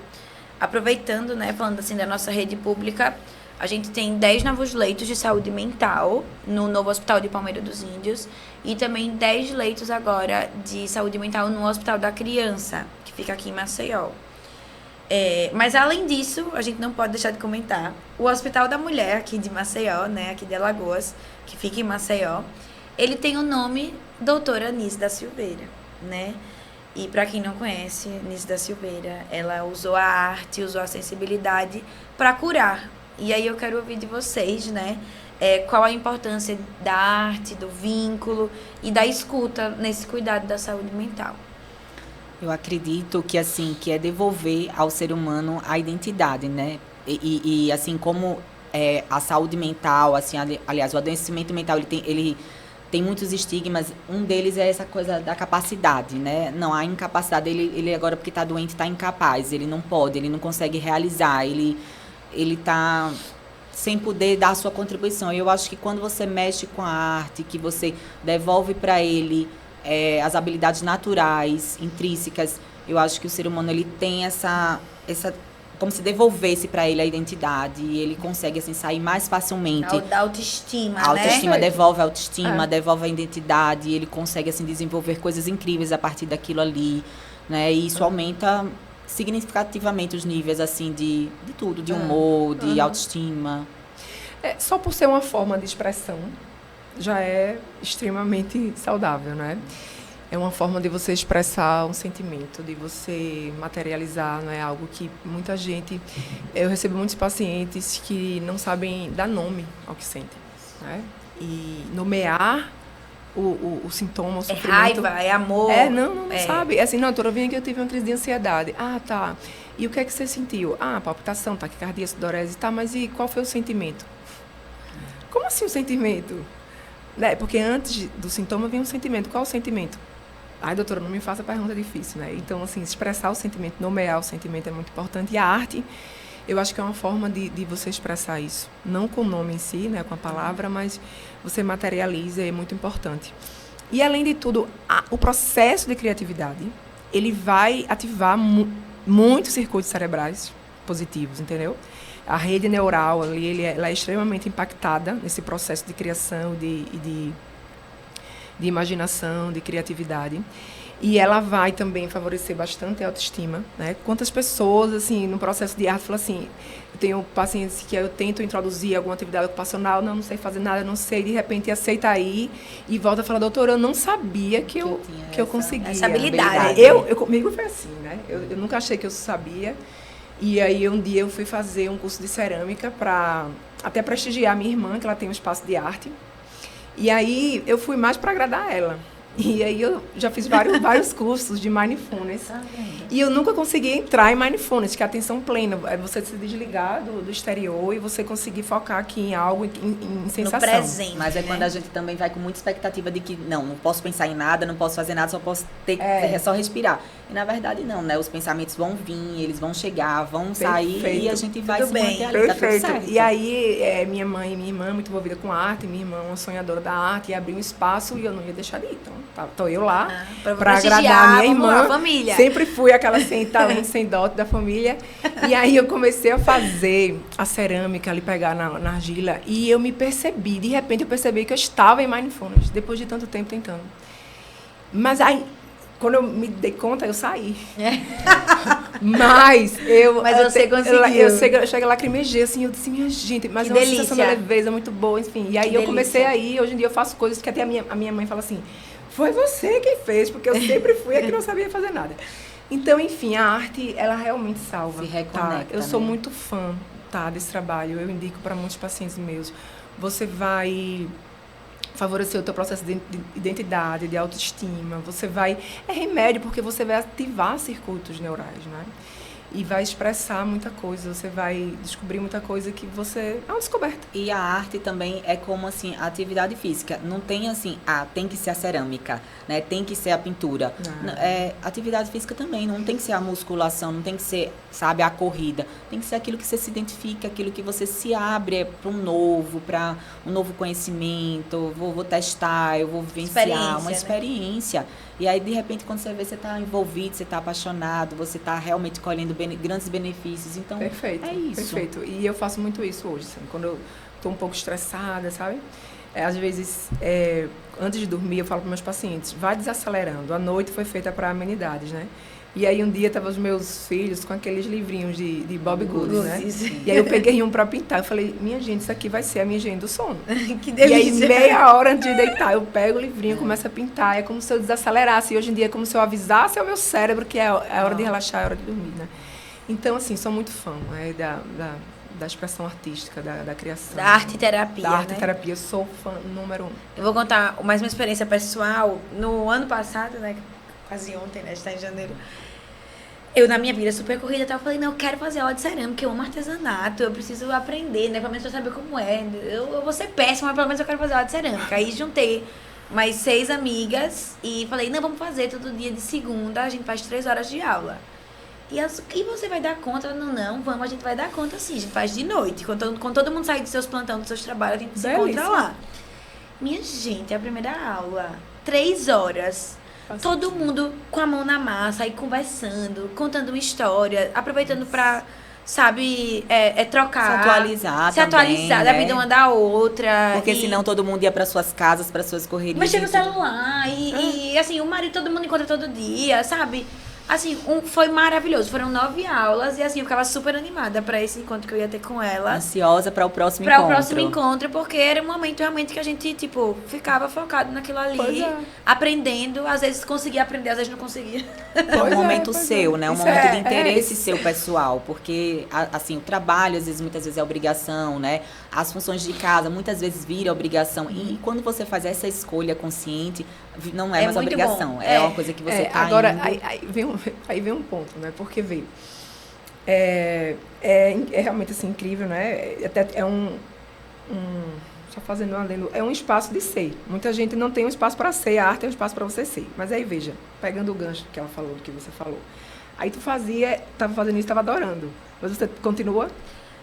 aproveitando, né, falando assim da nossa rede pública, a gente tem 10 novos leitos de saúde mental no novo Hospital de Palmeira dos Índios e também 10 leitos agora de saúde mental no Hospital da Criança, que fica aqui em Maceió. Mas além disso, a gente não pode deixar de comentar o Hospital da Mulher aqui de Maceió, né, aqui de Alagoas, que fica em Maceió. Ele tem o nome Doutora Nice da Silveira, né? E para quem não conhece, Nice da Silveira, ela usou a arte, usou a sensibilidade para curar. E aí eu quero ouvir de vocês, né? Qual a importância da arte, do vínculo e da escuta nesse cuidado da saúde mental. Eu acredito que, assim, que é devolver ao ser humano a identidade, né? E assim, como a saúde mental, assim, aliás, o adoecimento mental, ele tem muitos estigmas. Um deles é essa coisa da capacidade, né? Não, a incapacidade, ele agora, porque está doente, está incapaz. Ele não pode, ele não consegue realizar, ele está sem poder dar a sua contribuição. Eu acho que quando você mexe com a arte, que você devolve para ele as habilidades naturais, intrínsecas, eu acho que o ser humano ele tem essa como se devolvesse para ele a identidade, e ele consegue assim sair mais facilmente. Da autoestima, a autoestima, né? devolve a autoestima, devolve a identidade, e ele consegue assim desenvolver coisas incríveis a partir daquilo ali, né? E isso aumenta significativamente os níveis assim de tudo, de humor, de autoestima. Só por ser uma forma de expressão já é extremamente saudável, né? É uma forma de você expressar um sentimento, de você materializar, não é algo que muita gente... Eu recebo muitos pacientes que não sabem dar nome ao que sentem, né? E nomear o sintoma, o sofrimento... raiva, é amor. Não sabe. Assim, não, doutora, eu vim aqui, eu tive uma crise de ansiedade. Ah, tá. E o que é que você sentiu? Ah, palpitação, taquicardia, sudorese, tá, mas e qual foi o sentimento? Como assim o sentimento? Porque antes do sintoma vem um sentimento. Qual o sentimento? Ai, doutora, não me faça pergunta difícil, né? Então, assim, expressar o sentimento, nomear o sentimento é muito importante. E a arte, eu acho que é uma forma de você expressar isso. Não com o nome em si, né, com a palavra, mas você materializa, é muito importante. E, além de tudo, o processo de criatividade, ele vai ativar muitos circuitos cerebrais positivos, entendeu? A rede neural ali, ela é extremamente impactada nesse processo de criação, de imaginação, de criatividade. E ela vai também favorecer bastante a autoestima, né? Quantas pessoas, assim, no processo de arte, falam assim, eu tenho pacientes que eu tento introduzir alguma atividade ocupacional, não sei fazer nada, não sei, de repente aceita aí e volta a falar, doutora, eu não sabia que eu conseguia. Essa habilidade. Comigo foi assim, né? Eu nunca achei que eu sabia. E aí, um dia eu fui fazer um curso de cerâmica para até prestigiar a minha irmã, que ela tem um espaço de arte. E aí, eu fui mais para agradar ela. E aí, eu já fiz vários cursos de mindfulness. E eu nunca consegui entrar em mindfulness, que é a atenção plena. É você se desligar do exterior e você conseguir focar aqui em algo, em sensação. No presente. Mas é quando a gente também vai com muita expectativa de que, não posso pensar em nada, não posso fazer nada, só posso só respirar. E, na verdade, não, né? Os pensamentos vão vir, eles vão chegar, vão sair e a gente vai se manter ali, tá tudo certo. E aí, minha mãe e minha irmã, muito envolvida com arte, minha irmã uma sonhadora da arte, e abriu um espaço e eu não ia deixar de ir. Então, tô eu lá para agradar a minha irmã. A família. Sempre fui aquela sem talento, sem dote da família. E aí eu comecei a fazer a cerâmica ali, pegar na argila, e eu me percebi, de repente eu percebi que eu estava em mindfulness, depois de tanto tempo tentando. Mas aí, quando eu me dei conta, eu saí. Mas você conseguiu. Eu cheguei lá, lacrimejei, assim, eu disse, minha gente, mas que é uma delícia. sensação de leveza muito boa, enfim. E aí eu comecei a ir, hoje em dia eu faço coisas que até a minha mãe fala assim, foi você quem fez, porque eu sempre fui a que não sabia fazer nada. Então, enfim, a arte, ela realmente salva. Se reconecta, Eu sou né? muito fã, desse trabalho. Eu indico para muitos pacientes meus. Você vai favorecer o teu processo de identidade, de autoestima. Você vai... É remédio, porque você vai ativar circuitos neurais, né? e vai expressar muita coisa, você vai descobrir muita coisa que você... É uma descoberta. E a arte também é como, assim, a atividade física. Não tem, assim, tem que ser a cerâmica, né? Tem que ser a pintura. Atividade física também, não tem que ser a musculação, não tem que ser, sabe, a corrida. Tem que ser aquilo que você se identifica, aquilo que você se abre para um novo conhecimento. Vou testar, eu vou vivenciar uma experiência. E aí, de repente, quando você vê, você está envolvido, você está apaixonado, você está realmente colhendo grandes benefícios. Então, perfeito, é isso. Perfeito. E eu faço muito isso hoje, assim, quando eu estou um pouco estressada, sabe? Às vezes, antes de dormir, eu falo para meus pacientes, vai desacelerando. A noite foi feita para amenidades, né? E aí, um dia, estavam os meus filhos com aqueles livrinhos de Bob Goods, né? E aí, eu peguei um para pintar. Eu falei, minha gente, isso aqui vai ser a minha higiene do sono. Que delícia! E aí, meia hora antes de deitar, eu pego o livrinho, começo a pintar. É como se eu desacelerasse. E hoje em dia, é como se eu avisasse ao meu cérebro que é a hora de relaxar, é a hora de dormir, né? Então, assim, sou muito fã da expressão artística, da criação. Da arte-terapia, Da arte-terapia, eu sou fã número 1. Eu vou contar mais uma experiência pessoal. No ano passado, né, quase ontem, né, está em janeiro, eu, na minha vida super corrida, eu falei, não, eu quero fazer aula de cerâmica, eu amo artesanato, eu preciso aprender, né, pelo menos pra saber como é. Eu vou ser péssima, mas pelo menos eu quero fazer aula de cerâmica. Aí juntei mais 6 amigas e falei, não, vamos fazer todo dia de segunda, a gente faz 3 horas de aula. E você vai dar conta? Não, vamos, a gente vai dar conta sim, a gente faz de noite. Quando todo mundo sair dos seus plantões, dos seus trabalhos, a gente se encontra lá. Minha gente, a primeira aula, 3 horas. Todo mundo com a mão na massa, aí conversando, contando uma história, aproveitando pra, sabe, trocar. Se atualizar da vida uma da outra. Porque senão todo mundo ia para suas casas, para suas correrias. Mexer no celular e assim, o marido todo mundo encontra todo dia, sabe? Assim, foi maravilhoso. Foram 9 aulas e assim, eu ficava super animada pra esse encontro que eu ia ter com ela. Ansiosa para o próximo encontro. Pra o próximo encontro, porque era um momento realmente que a gente, tipo, ficava focado naquilo ali, aprendendo. Às vezes conseguia aprender, às vezes não conseguia. É um momento seu, né? Um momento de interesse seu pessoal. Porque, assim, o trabalho, muitas vezes é obrigação, né? As funções de casa, muitas vezes vira obrigação. E quando você faz essa escolha consciente, não é mais obrigação. É uma coisa que você tá agora, indo. Aí vem um ponto, né? Porque veio. Realmente assim, incrível, né? Até só fazendo um adendo, é um espaço de ser. Muita gente não tem um espaço para ser, a arte é um espaço para você ser. Mas aí, veja, pegando o gancho que ela falou, do que você falou. Aí tu estava fazendo isso, estava adorando. Mas você continua?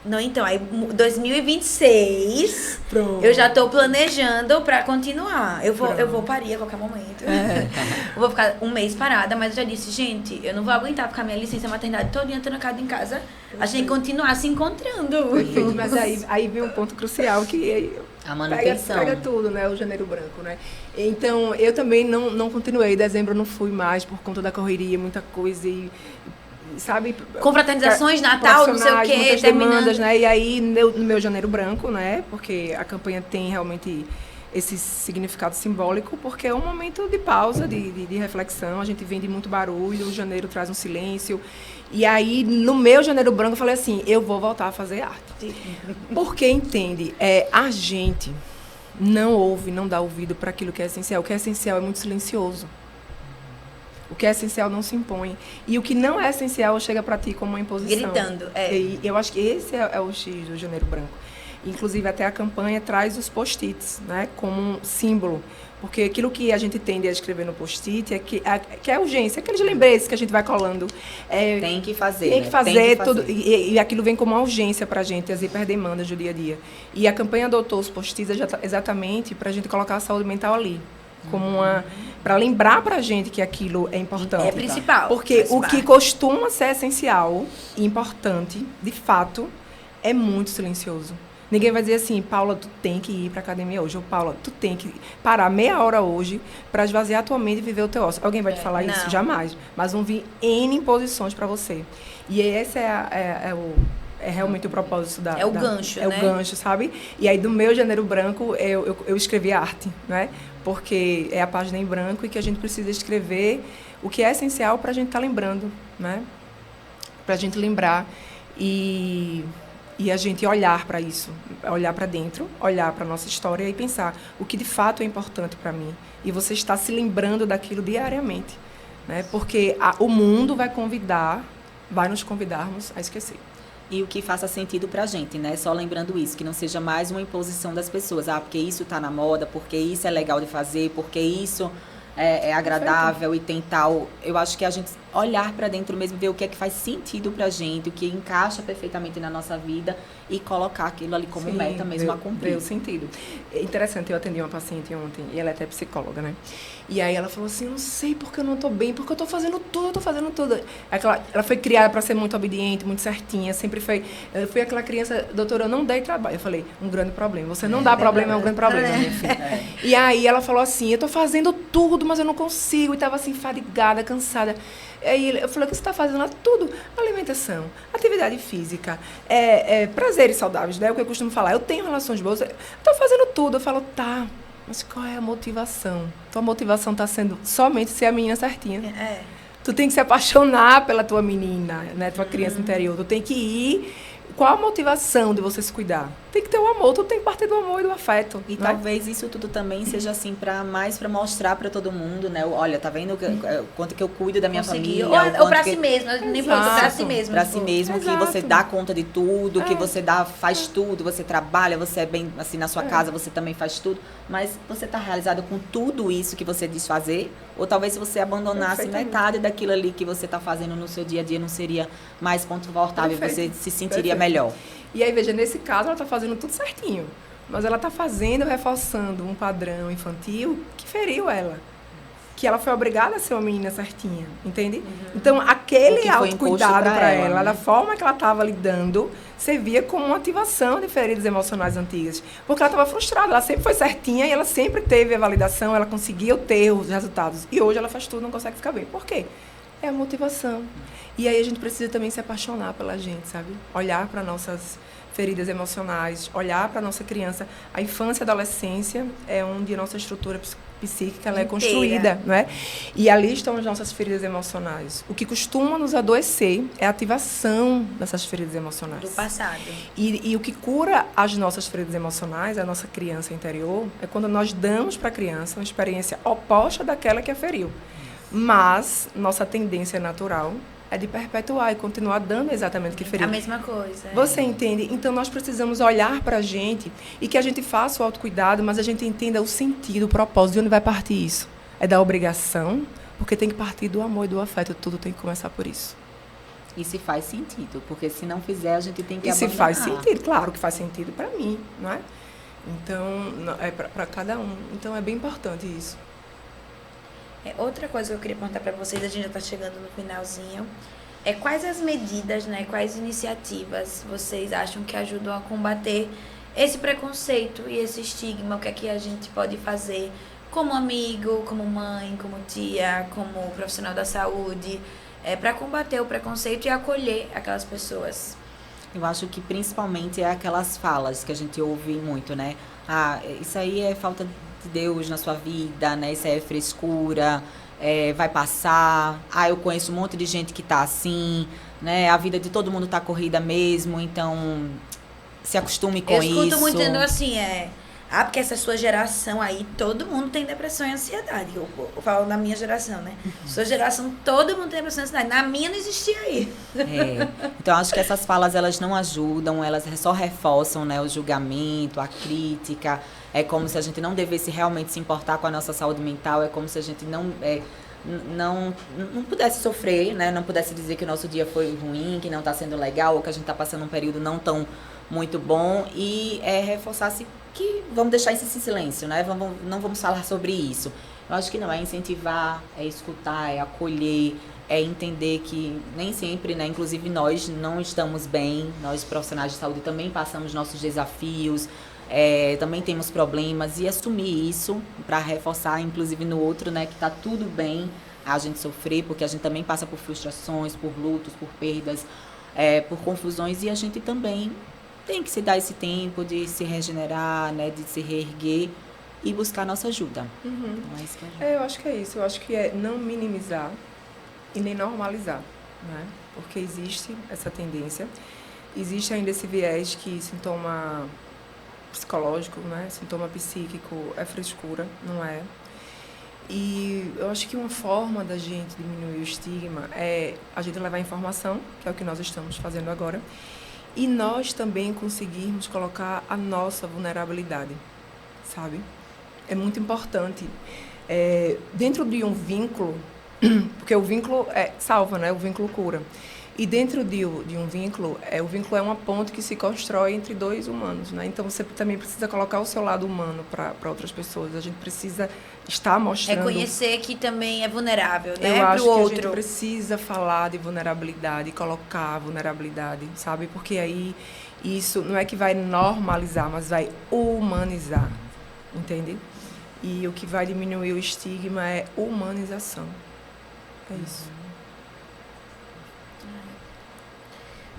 Não, então, aí 2026, Pronto. Eu já tô planejando pra continuar. Eu vou parir a qualquer momento. Eu vou ficar um mês parada, mas eu já disse, gente, eu não vou aguentar ficar minha licença maternidade todinha trancada em casa. A gente tem que continuar se encontrando. Perfeito, mas aí vem um ponto crucial que a manutenção. Pega tudo, né? O janeiro branco, né? Então, eu também não continuei. Em dezembro eu não fui mais por conta da correria, muita coisa e... Sabe, confraternizações, Natal, não sei o quê, muitas demandas, né? E aí no meu janeiro branco, né? Porque a campanha tem realmente esse significado simbólico, porque é um momento de pausa, de reflexão. A gente vem de muito barulho, o janeiro traz um silêncio. E aí no meu janeiro branco eu falei assim, eu vou voltar a fazer arte. Porque entende, a gente não ouve, não dá ouvido para aquilo que é essencial. O que é essencial é muito silencioso. O que é essencial não se impõe. E o que não é essencial chega para ti como uma imposição. Gritando. E eu acho que esse é o X do janeiro branco. Inclusive, até a campanha traz os post-its, né, como um símbolo. Porque aquilo que a gente tende a escrever no post-it que é urgência, aqueles lembretes que a gente vai colando. Tem que fazer. Tem que fazer tudo. E aquilo vem como uma urgência para a gente, as hiperdemandas do dia a dia. E a campanha adotou os post-its exatamente para a gente colocar a saúde mental ali. Como para lembrar para a gente que aquilo é importante. É principal. Porque o que costuma ser essencial e importante, de fato, é muito silencioso. Ninguém vai dizer assim, Paula, tu tem que ir para a academia hoje. Ou, Paula, tu tem que parar meia hora hoje para esvaziar a tua mente e viver o teu ócio. Alguém vai te falar isso? Jamais. Mas vão vir N imposições para você. E esse é realmente o propósito da... É o gancho, né? É o gancho, sabe? E aí, do meu janeiro branco, eu escrevi arte, né? Porque é a página em branco e que a gente precisa escrever o que é essencial para a gente estar lembrando, né? Para a gente lembrar e a gente olhar para isso, olhar para dentro, olhar para a nossa história e pensar o que de fato é importante para mim. E você está se lembrando daquilo diariamente, né? Porque o mundo vai convidar vai nos convidarmos a esquecer. E o que faça sentido pra gente, né? Só lembrando isso, que não seja mais uma imposição das pessoas. Porque isso tá na moda, porque isso é legal de fazer, porque isso é agradável e tem tal. Eu acho que a gente olhar para dentro mesmo, ver o que é que faz sentido pra gente, o que encaixa perfeitamente na nossa vida e colocar aquilo ali como meta mesmo a cumprir. Ver o sentido. É interessante, eu atendi uma paciente ontem, e ela é até psicóloga, né? E aí ela falou assim, não sei porque eu não tô bem, porque eu tô fazendo tudo. Ela foi criada para ser muito obediente, muito certinha, sempre foi... Eu fui aquela criança, doutora, eu não dei trabalho. Eu falei, um grande problema. Você não dá problema, é um grande problema, minha filha. E aí ela falou assim, eu tô fazendo tudo, mas eu não consigo. E tava assim, fadigada, cansada. Aí eu falei, o que você está fazendo lá? Tudo. Alimentação, atividade física, prazeres saudáveis, né? O que eu costumo falar. Eu tenho relações boas, estou fazendo tudo. Eu falo, tá, mas qual é a motivação? Tua motivação está sendo somente ser a menina certinha. Tu tem que se apaixonar pela tua menina, né? Tua criança interior. Tu tem que ir... Qual a motivação de você se cuidar? Tem que ter o amor, tu tem que partir do amor e do afeto. E talvez isso tudo também seja assim, para mostrar para todo mundo, né? Olha, tá vendo o quanto que eu cuido da minha família. Ou para si mesmo, nem para si mesmo. Para si mesmo, que você dá conta de tudo, que você faz tudo, você trabalha, você é bem assim na sua casa, você também faz tudo. Mas você tá realizado com tudo isso que você diz fazer? Ou talvez se você abandonasse metade daquilo ali que você tá fazendo no seu dia a dia, não seria mais confortável, você se sentiria melhor. E aí, veja, nesse caso, ela está fazendo tudo certinho. Mas ela está reforçando um padrão infantil que feriu ela. Que ela foi obrigada a ser uma menina certinha, entende? Então, aquele autocuidado para ela, né? Da forma que ela estava lidando, servia como uma ativação de feridas emocionais antigas. Porque ela estava frustrada, ela sempre foi certinha e ela sempre teve a validação, ela conseguia ter os resultados. E hoje ela faz tudo, não consegue ficar bem. Por quê? É a motivação. E aí a gente precisa também se apaixonar pela gente, sabe? Olhar para nossas feridas emocionais, olhar para a nossa criança. A infância e a adolescência é onde a nossa estrutura psíquica ela é construída, não é? E ali estão as nossas feridas emocionais. O que costuma nos adoecer é a ativação dessas feridas emocionais. Do passado. E o que cura as nossas feridas emocionais, a nossa criança interior, é quando nós damos para a criança uma experiência oposta daquela que a feriu. Mas nossa tendência natural é de perpetuar e continuar dando exatamente o que feriu. A mesma coisa. Você entende? Então, nós precisamos olhar para a gente e que a gente faça o autocuidado, mas a gente entenda o sentido, o propósito, de onde vai partir isso. É da obrigação, porque tem que partir do amor e do afeto. Tudo tem que começar por isso. E se faz sentido, porque se não fizer, a gente tem que abandonar. E se faz sentido, claro que faz sentido para mim, não é? Então, é para cada um. Então, é bem importante isso. Outra coisa que eu queria perguntar para vocês, a gente já está chegando no finalzinho, quais as medidas, né, quais iniciativas vocês acham que ajudam a combater esse preconceito e esse estigma? O que é que a gente pode fazer como amigo, como mãe, como tia, como profissional da saúde, para combater o preconceito e acolher aquelas pessoas? Eu acho que principalmente é aquelas falas que a gente ouve muito, né? Ah, isso aí é falta de Deus na sua vida, né? Isso aí é frescura, vai passar. Ah, eu conheço um monte de gente que tá assim, né? A vida de todo mundo tá corrida mesmo, então se acostume com isso. Eu escuto muito dizendo assim, porque essa sua geração aí, todo mundo tem depressão e ansiedade. Eu falo na minha geração, né? Sua geração, todo mundo tem depressão e ansiedade. Na minha não existia aí. Então, acho que essas falas, elas não ajudam, elas só reforçam, né, o julgamento, a crítica. É como se a gente não devesse realmente se importar com a nossa saúde mental, é como se a gente não pudesse sofrer, né? Não pudesse dizer que o nosso dia foi ruim, que não está sendo legal, ou que a gente está passando um período não tão muito bom, e reforçar-se que vamos deixar isso em silêncio, né? Não vamos falar sobre isso. Eu acho que não, é incentivar, é escutar, é acolher, é entender que nem sempre, né? Inclusive nós não estamos bem, nós profissionais de saúde também passamos nossos desafios, também temos problemas, e assumir isso para reforçar, inclusive no outro, né? Que tá tudo bem a gente sofrer, porque a gente também passa por frustrações, por lutos, por perdas, por confusões, e a gente também tem que se dar esse tempo de se regenerar, né, de se reerguer e buscar nossa ajuda. Uhum. Então, é isso que eu acho que é isso. Eu acho que é não minimizar e nem normalizar, né? Porque existe essa tendência, existe ainda esse viés que sintoma psicológico, né, sintoma psíquico é frescura, não é? E eu acho que uma forma da gente diminuir o estigma é a gente levar informação, que é o que nós estamos fazendo agora, e nós também conseguirmos colocar a nossa vulnerabilidade, sabe? É muito importante. Dentro de um vínculo, porque o vínculo salva, né? O vínculo cura. E dentro de um vínculo, o vínculo é uma ponte que se constrói entre dois humanos, né? Então, você também precisa colocar o seu lado humano para outras pessoas. A gente precisa estar mostrando... Reconhecer que também é vulnerável, né? Eu acho Pro que outro. a gente precisa falar de vulnerabilidade, colocar a vulnerabilidade, sabe? Porque aí isso não é que vai normalizar, mas vai humanizar, entende? E o que vai diminuir o estigma é humanização. É isso.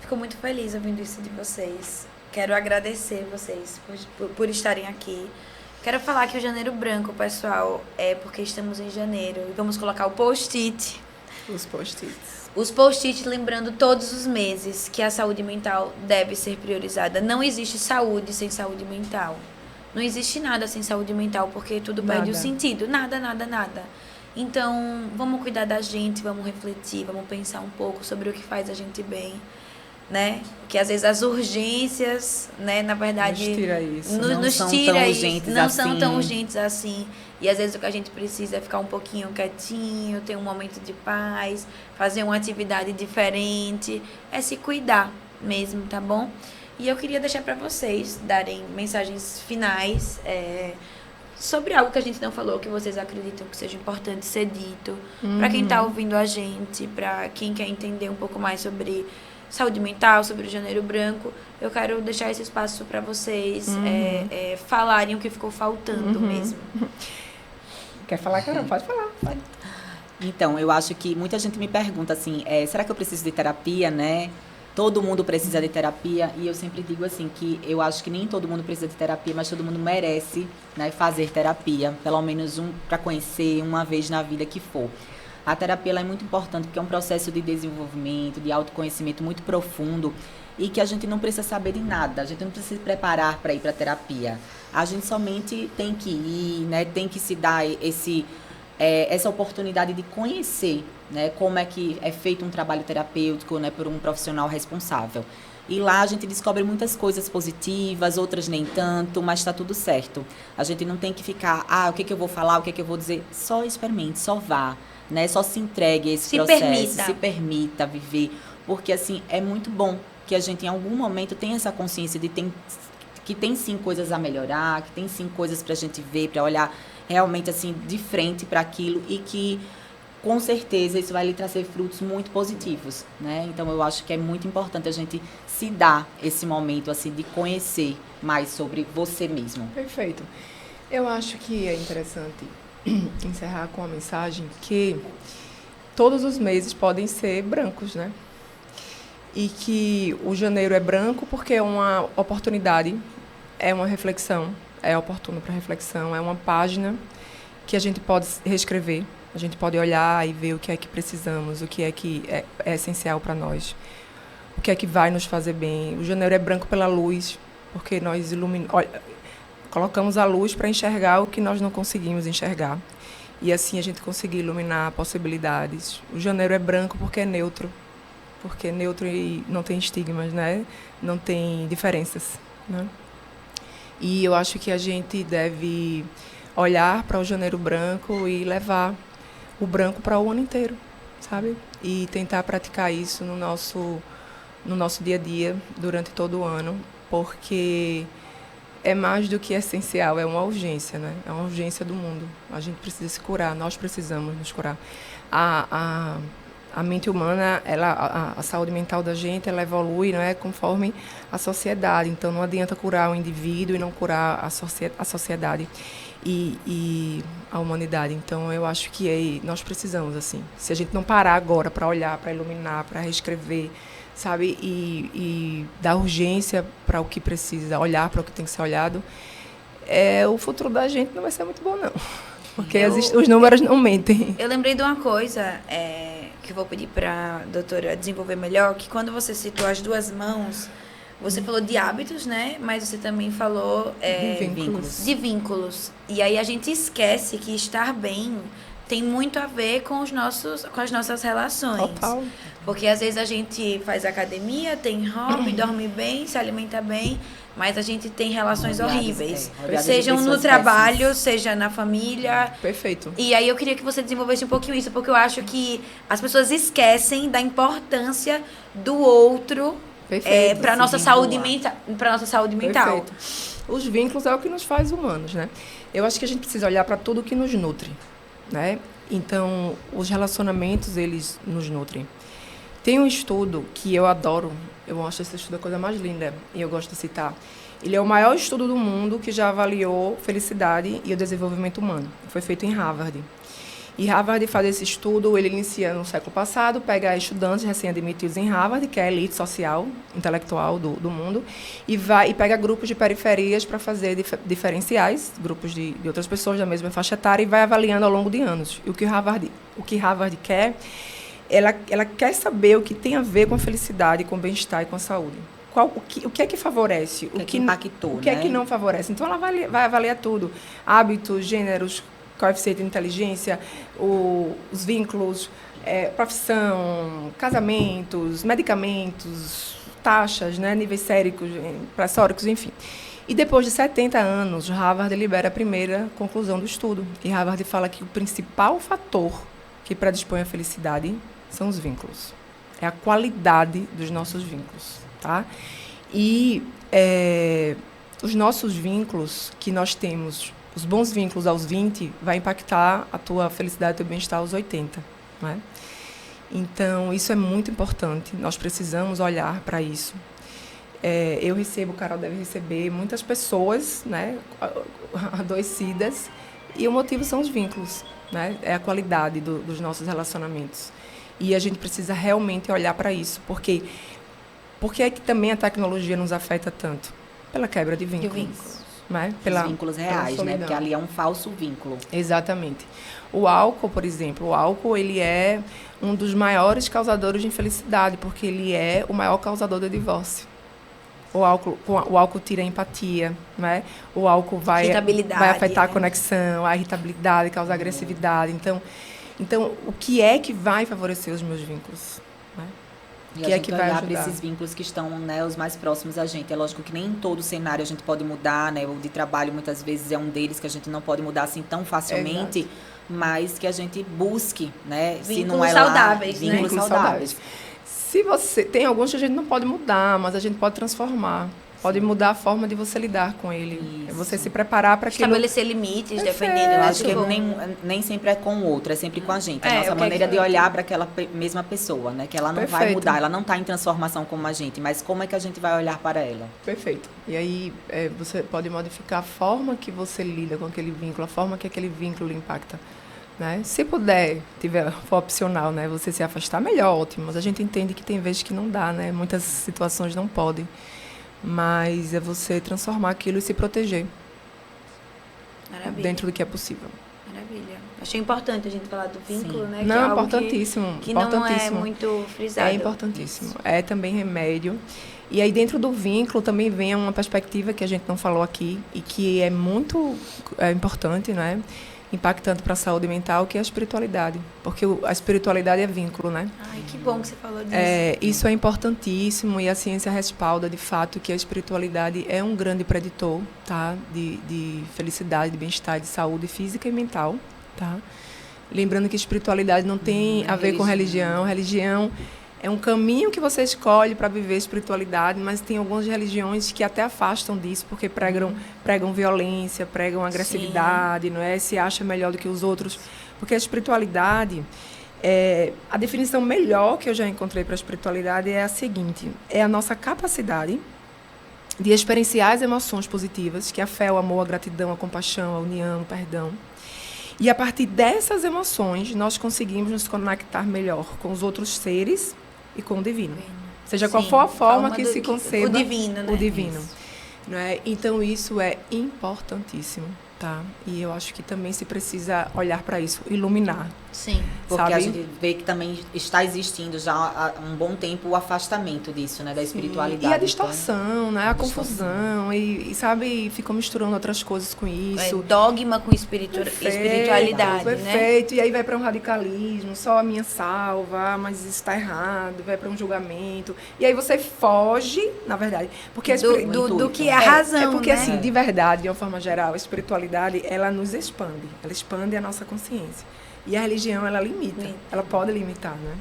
Fico muito feliz ouvindo isso de vocês. Quero agradecer vocês por estarem aqui. Quero falar que o Janeiro Branco, pessoal, é porque estamos em janeiro. E vamos colocar o post-it. Os post-its. Os post-it lembrando todos os meses que a saúde mental deve ser priorizada. Não existe saúde sem saúde mental. Não existe nada sem saúde mental, porque tudo perde o sentido. Nada, nada, nada. Então, vamos cuidar da gente, vamos refletir, vamos pensar um pouco sobre o que faz a gente bem, né? Que às vezes as urgências, né, na verdade, nos tira isso. Não são tão urgentes assim. E às vezes o que a gente precisa é ficar um pouquinho quietinho, ter um momento de paz, fazer uma atividade diferente, é se cuidar mesmo, tá bom? E eu queria deixar para vocês darem mensagens finais sobre algo que a gente não falou, que vocês acreditam que seja importante ser dito, para quem tá ouvindo a gente, para quem quer entender um pouco mais sobre saúde mental, sobre o Janeiro Branco. Eu quero deixar esse espaço para vocês falarem o que ficou faltando mesmo. Quer falar, Carol? Pode falar. Pode. Então, eu acho que muita gente me pergunta assim, será que eu preciso de terapia, né? Todo mundo precisa de terapia, e eu sempre digo assim, que eu acho que nem todo mundo precisa de terapia, mas todo mundo merece, né, fazer terapia, pelo menos para conhecer uma vez na vida que for. A terapia ela é muito importante porque é um processo de desenvolvimento, de autoconhecimento muito profundo, e que a gente não precisa saber de nada, a gente não precisa se preparar para ir para a terapia. A gente somente tem que ir, né, tem que se dar essa oportunidade de conhecer, né, como é que é feito um trabalho terapêutico, né, por um profissional responsável. E lá a gente descobre muitas coisas positivas, outras nem tanto, mas está tudo certo. A gente não tem que ficar, o que eu vou falar, o que eu vou dizer. Só experimente, só vá, né, só se entregue a esse processo, se permita viver. Porque, assim, é muito bom que a gente, em algum momento, tenha essa consciência de que tem, sim, coisas a melhorar, que tem, sim, coisas para a gente ver, para olhar realmente, assim, de frente para aquilo, e que com certeza isso vai lhe trazer frutos muito positivos, né? Então eu acho que é muito importante a gente se dar esse momento assim de conhecer mais sobre você mesmo. Perfeito. Eu acho que é interessante encerrar com a mensagem que todos os meses podem ser brancos, né? E que o janeiro é branco porque é uma oportunidade, é uma reflexão, é oportuno para reflexão, é uma página que a gente pode reescrever. A gente pode olhar e ver o que é que precisamos, o que é que é essencial para nós, o que é que vai nos fazer bem. O janeiro é branco pela luz, porque nós colocamos a luz para enxergar o que nós não conseguimos enxergar. E assim a gente conseguir iluminar possibilidades. O janeiro é branco porque é neutro e não tem estigmas, né? Não tem diferenças, né? E eu acho que a gente deve olhar para o janeiro branco e levar o branco para o ano inteiro, sabe? E tentar praticar isso no nosso dia a dia, durante todo o ano, porque é mais do que essencial, é uma urgência, né? É uma urgência do mundo. A gente precisa se curar, nós precisamos nos curar. A mente humana, a saúde mental da gente, ela evolui, não é, conforme a sociedade. Então, não adianta curar o indivíduo e não curar a sociedade e a humanidade. Então, eu acho que nós precisamos, assim, se a gente não parar agora para olhar, para iluminar, para reescrever, sabe, e dar urgência para o que precisa, olhar para o que tem que ser olhado, o futuro da gente não vai ser muito bom, não. Porque os números não mentem. Eu lembrei de uma coisa que eu vou pedir para a doutora desenvolver melhor, que quando você citou as duas mãos, Você falou de hábitos, né? Mas você também falou de vínculos. E aí a gente esquece que estar bem tem muito a ver com as nossas relações. Total. Porque às vezes a gente faz academia, tem hobby, dorme bem, se alimenta bem, mas a gente tem relações horríveis. Sejam no trabalho, seja na família. Perfeito. E aí eu queria que você desenvolvesse um pouquinho isso, porque eu acho que as pessoas esquecem da importância do outro para nossa saúde mental. Perfeito. Os vínculos é o que nos faz humanos, né? Eu acho que a gente precisa olhar para tudo que nos nutre, né? Então, os relacionamentos, eles nos nutrem. Tem um estudo que eu adoro, eu acho esse estudo a coisa mais linda, e eu gosto de citar. Ele é o maior estudo do mundo que já avaliou felicidade e o desenvolvimento humano. Foi feito em Harvard. E Harvard faz esse estudo, ele inicia no século passado, pega estudantes recém-admitidos em Harvard, que é a elite social, intelectual do mundo, e pega grupos de periferias para fazer diferenciais, grupos de outras pessoas da mesma faixa etária, e vai avaliando ao longo de anos. E o que Harvard quer, ela quer saber o que tem a ver com a felicidade, com o bem-estar e com a saúde. O que é que favorece? O que impactou, o que é que não favorece? Então, ela vai avaliar tudo. Hábitos, gêneros, coeficiente de inteligência, os vínculos, profissão, casamentos, medicamentos, taxas, né, níveis séricos, pressóricos, enfim. E depois de 70 anos, Harvard libera a primeira conclusão do estudo. E Harvard fala que o principal fator que predispõe à felicidade são os vínculos. É a qualidade dos nossos vínculos, tá? E os nossos vínculos que nós temos, os bons vínculos aos 20, vai impactar a tua felicidade e o teu bem-estar aos 80, né? Então, isso é muito importante. Nós precisamos olhar para isso. Eu recebo, Carol deve receber, muitas pessoas, né, adoecidas, e o motivo são os vínculos, né? É a qualidade dos nossos relacionamentos. E a gente precisa realmente olhar para isso. Porque é que também a tecnologia nos afeta tanto? Pela quebra de vínculos. Né? Os vínculos reais, né? Porque ali é um falso vínculo. Exatamente. O álcool, por exemplo, ele é um dos maiores causadores de infelicidade, porque ele é o maior causador de divórcio. O álcool tira a empatia, né? O álcool vai afetar a conexão, a irritabilidade, causa agressividade. Então, o que é que vai favorecer os meus vínculos? Né? E que a gente vai olhar para esses vínculos que estão, né, os mais próximos a gente. É lógico que nem em todo cenário a gente pode mudar, né? O de trabalho muitas vezes é um deles que a gente não pode mudar assim tão facilmente. Exato. Mas que a gente busque, né? Vínculos se não é saudáveis, lá, vínculos saudáveis. Se você tem alguns que a gente não pode mudar, mas a gente pode transformar. Pode mudar a forma de você lidar com ele. Isso. Você se preparar para aquilo. Estabelecer limites, dependendo. Eu acho que nem sempre é com o outro, é sempre com a gente. A nossa maneira de olhar para aquela mesma pessoa, né? Que ela não vai mudar, ela não está em transformação como a gente, mas como é que a gente vai olhar para ela? Perfeito. E aí você pode modificar a forma que você lida com aquele vínculo, a forma que aquele vínculo lhe impacta. Né? Se puder, for opcional, né? Você se afastar, melhor, ótimo. Mas a gente entende que tem vezes que não dá, né? Muitas situações não podem. Mas é você transformar aquilo e se proteger. Maravilha. Dentro do que é possível. Maravilha. Achei importante a gente falar do vínculo, né? Não, é importantíssimo. Que não é muito frisado. É importantíssimo. Isso. É também remédio. E aí, dentro do vínculo, também vem uma perspectiva que a gente não falou aqui e que é muito importante, né? Impactante para a saúde mental, que é a espiritualidade. Porque a espiritualidade é vínculo, né? Ai, que bom que você falou disso. Isso é importantíssimo e a ciência respalda, de fato, que a espiritualidade é um grande preditor, tá? De felicidade, de bem-estar, de saúde física e mental, tá? Lembrando que espiritualidade não tem a ver com religião. Religião é um caminho que você escolhe para viver a espiritualidade, mas tem algumas religiões que até afastam disso, porque pregam violência, pregam agressividade, não é? Se acha melhor do que os outros. Porque a espiritualidade, a definição melhor que eu já encontrei para a espiritualidade é a seguinte: é a nossa capacidade de experienciar as emoções positivas, que é a fé, o amor, a gratidão, a compaixão, a união, o perdão. E a partir dessas emoções, nós conseguimos nos conectar melhor com os outros seres e com o divino. Seja qual for a forma que se conceba. O divino, né? O divino. Não é? Então, isso é importantíssimo. tá? E eu acho que também se precisa olhar para isso, iluminar. Sim. Porque sabe? a gente vê que também está existindo já há um bom tempo o afastamento disso, né? Da espiritualidade. E a distorção, né? A confusão. E sabe, ficam misturando outras coisas com isso. Dogma com espiritualidade, né? Perfeito. E aí vai para um radicalismo, só a minha salva, mas isso está errado, vai para um julgamento. E aí você foge, na verdade. Porque do que é a razão, é porque, né? assim, de verdade, de uma forma geral, a espiritualidade, ela nos expande. Ela expande a nossa consciência. E a religião, ela limita. Ela pode limitar, né?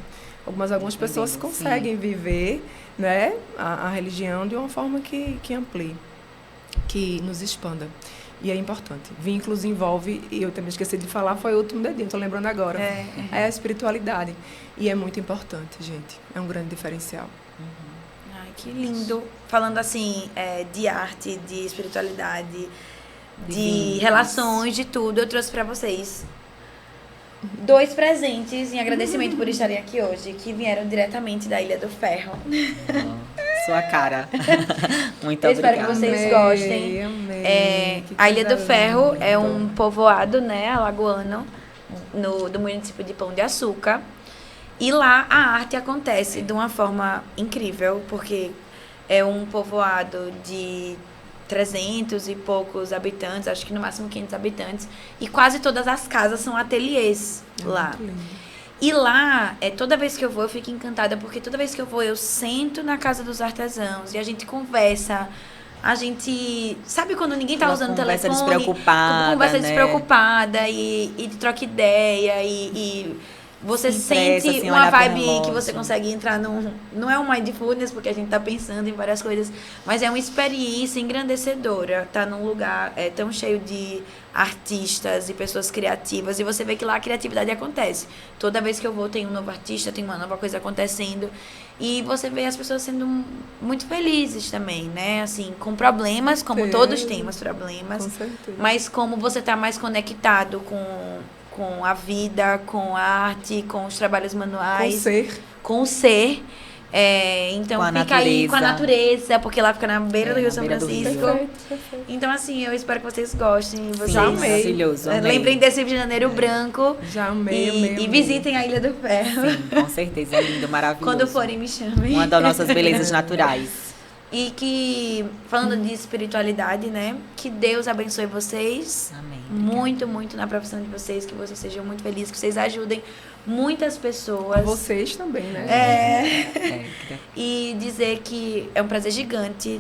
Algumas pessoas conseguem viver, né, a religião de uma forma que amplie, que nos expanda. E é importante. Vínculos envolve, e eu também esqueci de falar, foi o último dedinho, estou lembrando agora. É a espiritualidade. E é muito importante, gente. É um grande diferencial. Ai, que lindo. Falando assim, de arte, de espiritualidade, de relações, de tudo, eu trouxe para vocês 2 presentes em agradecimento por estarem aqui hoje, que vieram diretamente da Ilha do Ferro. Sua cara. Muito Eu obrigada. espero que vocês gostem. Amei. A Ilha do Ferro é um povoado, né, alagoano, do município de Pão de Açúcar. E lá a arte acontece de uma forma incrível, porque é um povoado de 300 e poucos habitantes, acho que no máximo 500 habitantes, e quase todas as casas são ateliês lá. E lá, toda vez que eu vou, eu fico encantada, porque toda vez que eu vou, eu sento na casa dos artesãos e a gente conversa. A gente... Sabe quando ninguém tá usando conversa telefone? despreocupada, Conversa né? despreocupada e troca ideia e você sente Interessa, assim, uma olhar pro vibe que relógio. você consegue entrar num... Não é um mindfulness, porque a gente tá pensando em várias coisas, mas é uma experiência engrandecedora. Tá num lugar tão cheio de artistas e pessoas criativas, e você vê que lá a criatividade acontece. Toda vez que eu vou, tem um novo artista, tem uma nova coisa acontecendo, e você vê as pessoas sendo muito felizes também, né? Assim, com problemas, como todos temos problemas, Com certeza. mas como você tá mais conectado com a vida, com a arte, com os trabalhos manuais, com o ser. Então Com a fica aí com a natureza. natureza, porque lá fica na beira do Rio São beira do Francisco. rio. Perfeito. Então, assim, eu espero que vocês gostem. Vocês Já amei. Maravilhoso. Amei. lembrem desse Janeiro Branco. Já amei, E amei. visitem a Ilha do Ferro. Sim, com certeza. É lindo, maravilhoso. Quando forem, me chamem. Uma das nossas belezas naturais. E que, falando de espiritualidade, né? Que Deus abençoe vocês. Amém. Muito, muito na profissão de vocês. Que vocês sejam muito felizes. Que vocês ajudem muitas pessoas. Vocês também, né? E dizer que é um prazer gigante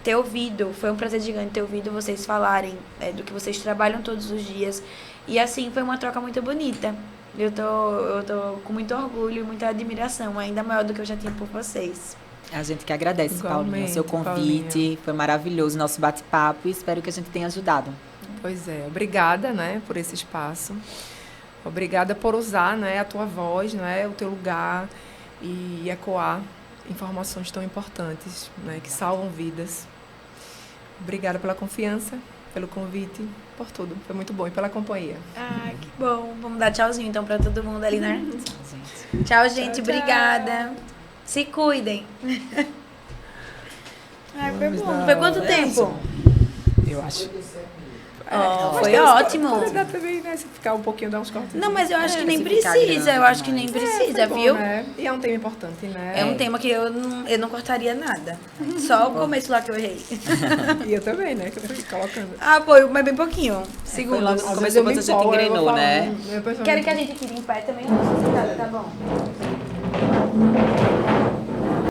ter ouvido. Foi um prazer gigante ter ouvido vocês falarem do que vocês trabalham todos os dias. E assim, foi uma troca muito bonita. Eu tô com muito orgulho e muita admiração, ainda maior do que eu já tinha por vocês. A gente que agradece, Igualmente, Paulinha, o seu convite. Paulinha. Foi maravilhoso o nosso bate-papo e espero que a gente tenha ajudado. Pois é. Obrigada, né, por esse espaço. Obrigada por usar, né, a tua voz, né, o teu lugar e ecoar informações tão importantes, né, que salvam vidas. Obrigada pela confiança, pelo convite, por tudo. Foi muito bom e pela companhia. Ah, que bom. Vamos dar tchauzinho então pra todo mundo ali, né? Gente. Tchau, gente. Tchau, tchau. Obrigada. Se cuidem. Ai, foi Vamos bom. dar Foi quanto um tempo? Eu acho. Foi ótimo. Pode dar também, né, se ficar um pouquinho, dar uns cortes. Não, mas eu acho que nem se ficar precisa. grande Eu acho que nem demais. precisa, Foi bom, viu? né? E é um tema importante, né? É um tema que eu não cortaria nada. Só o começo lá que eu errei. E eu também, né, que eu fui colocando. Ah, foi, mas bem pouquinho. Foi Segundos. logo no Às começo, vezes eu me depois a gente empolgo, eu vou engrenou, né? falando, e a pessoa Querem me- que a gente fique em pé também? Eu não tô sentada, tá bom?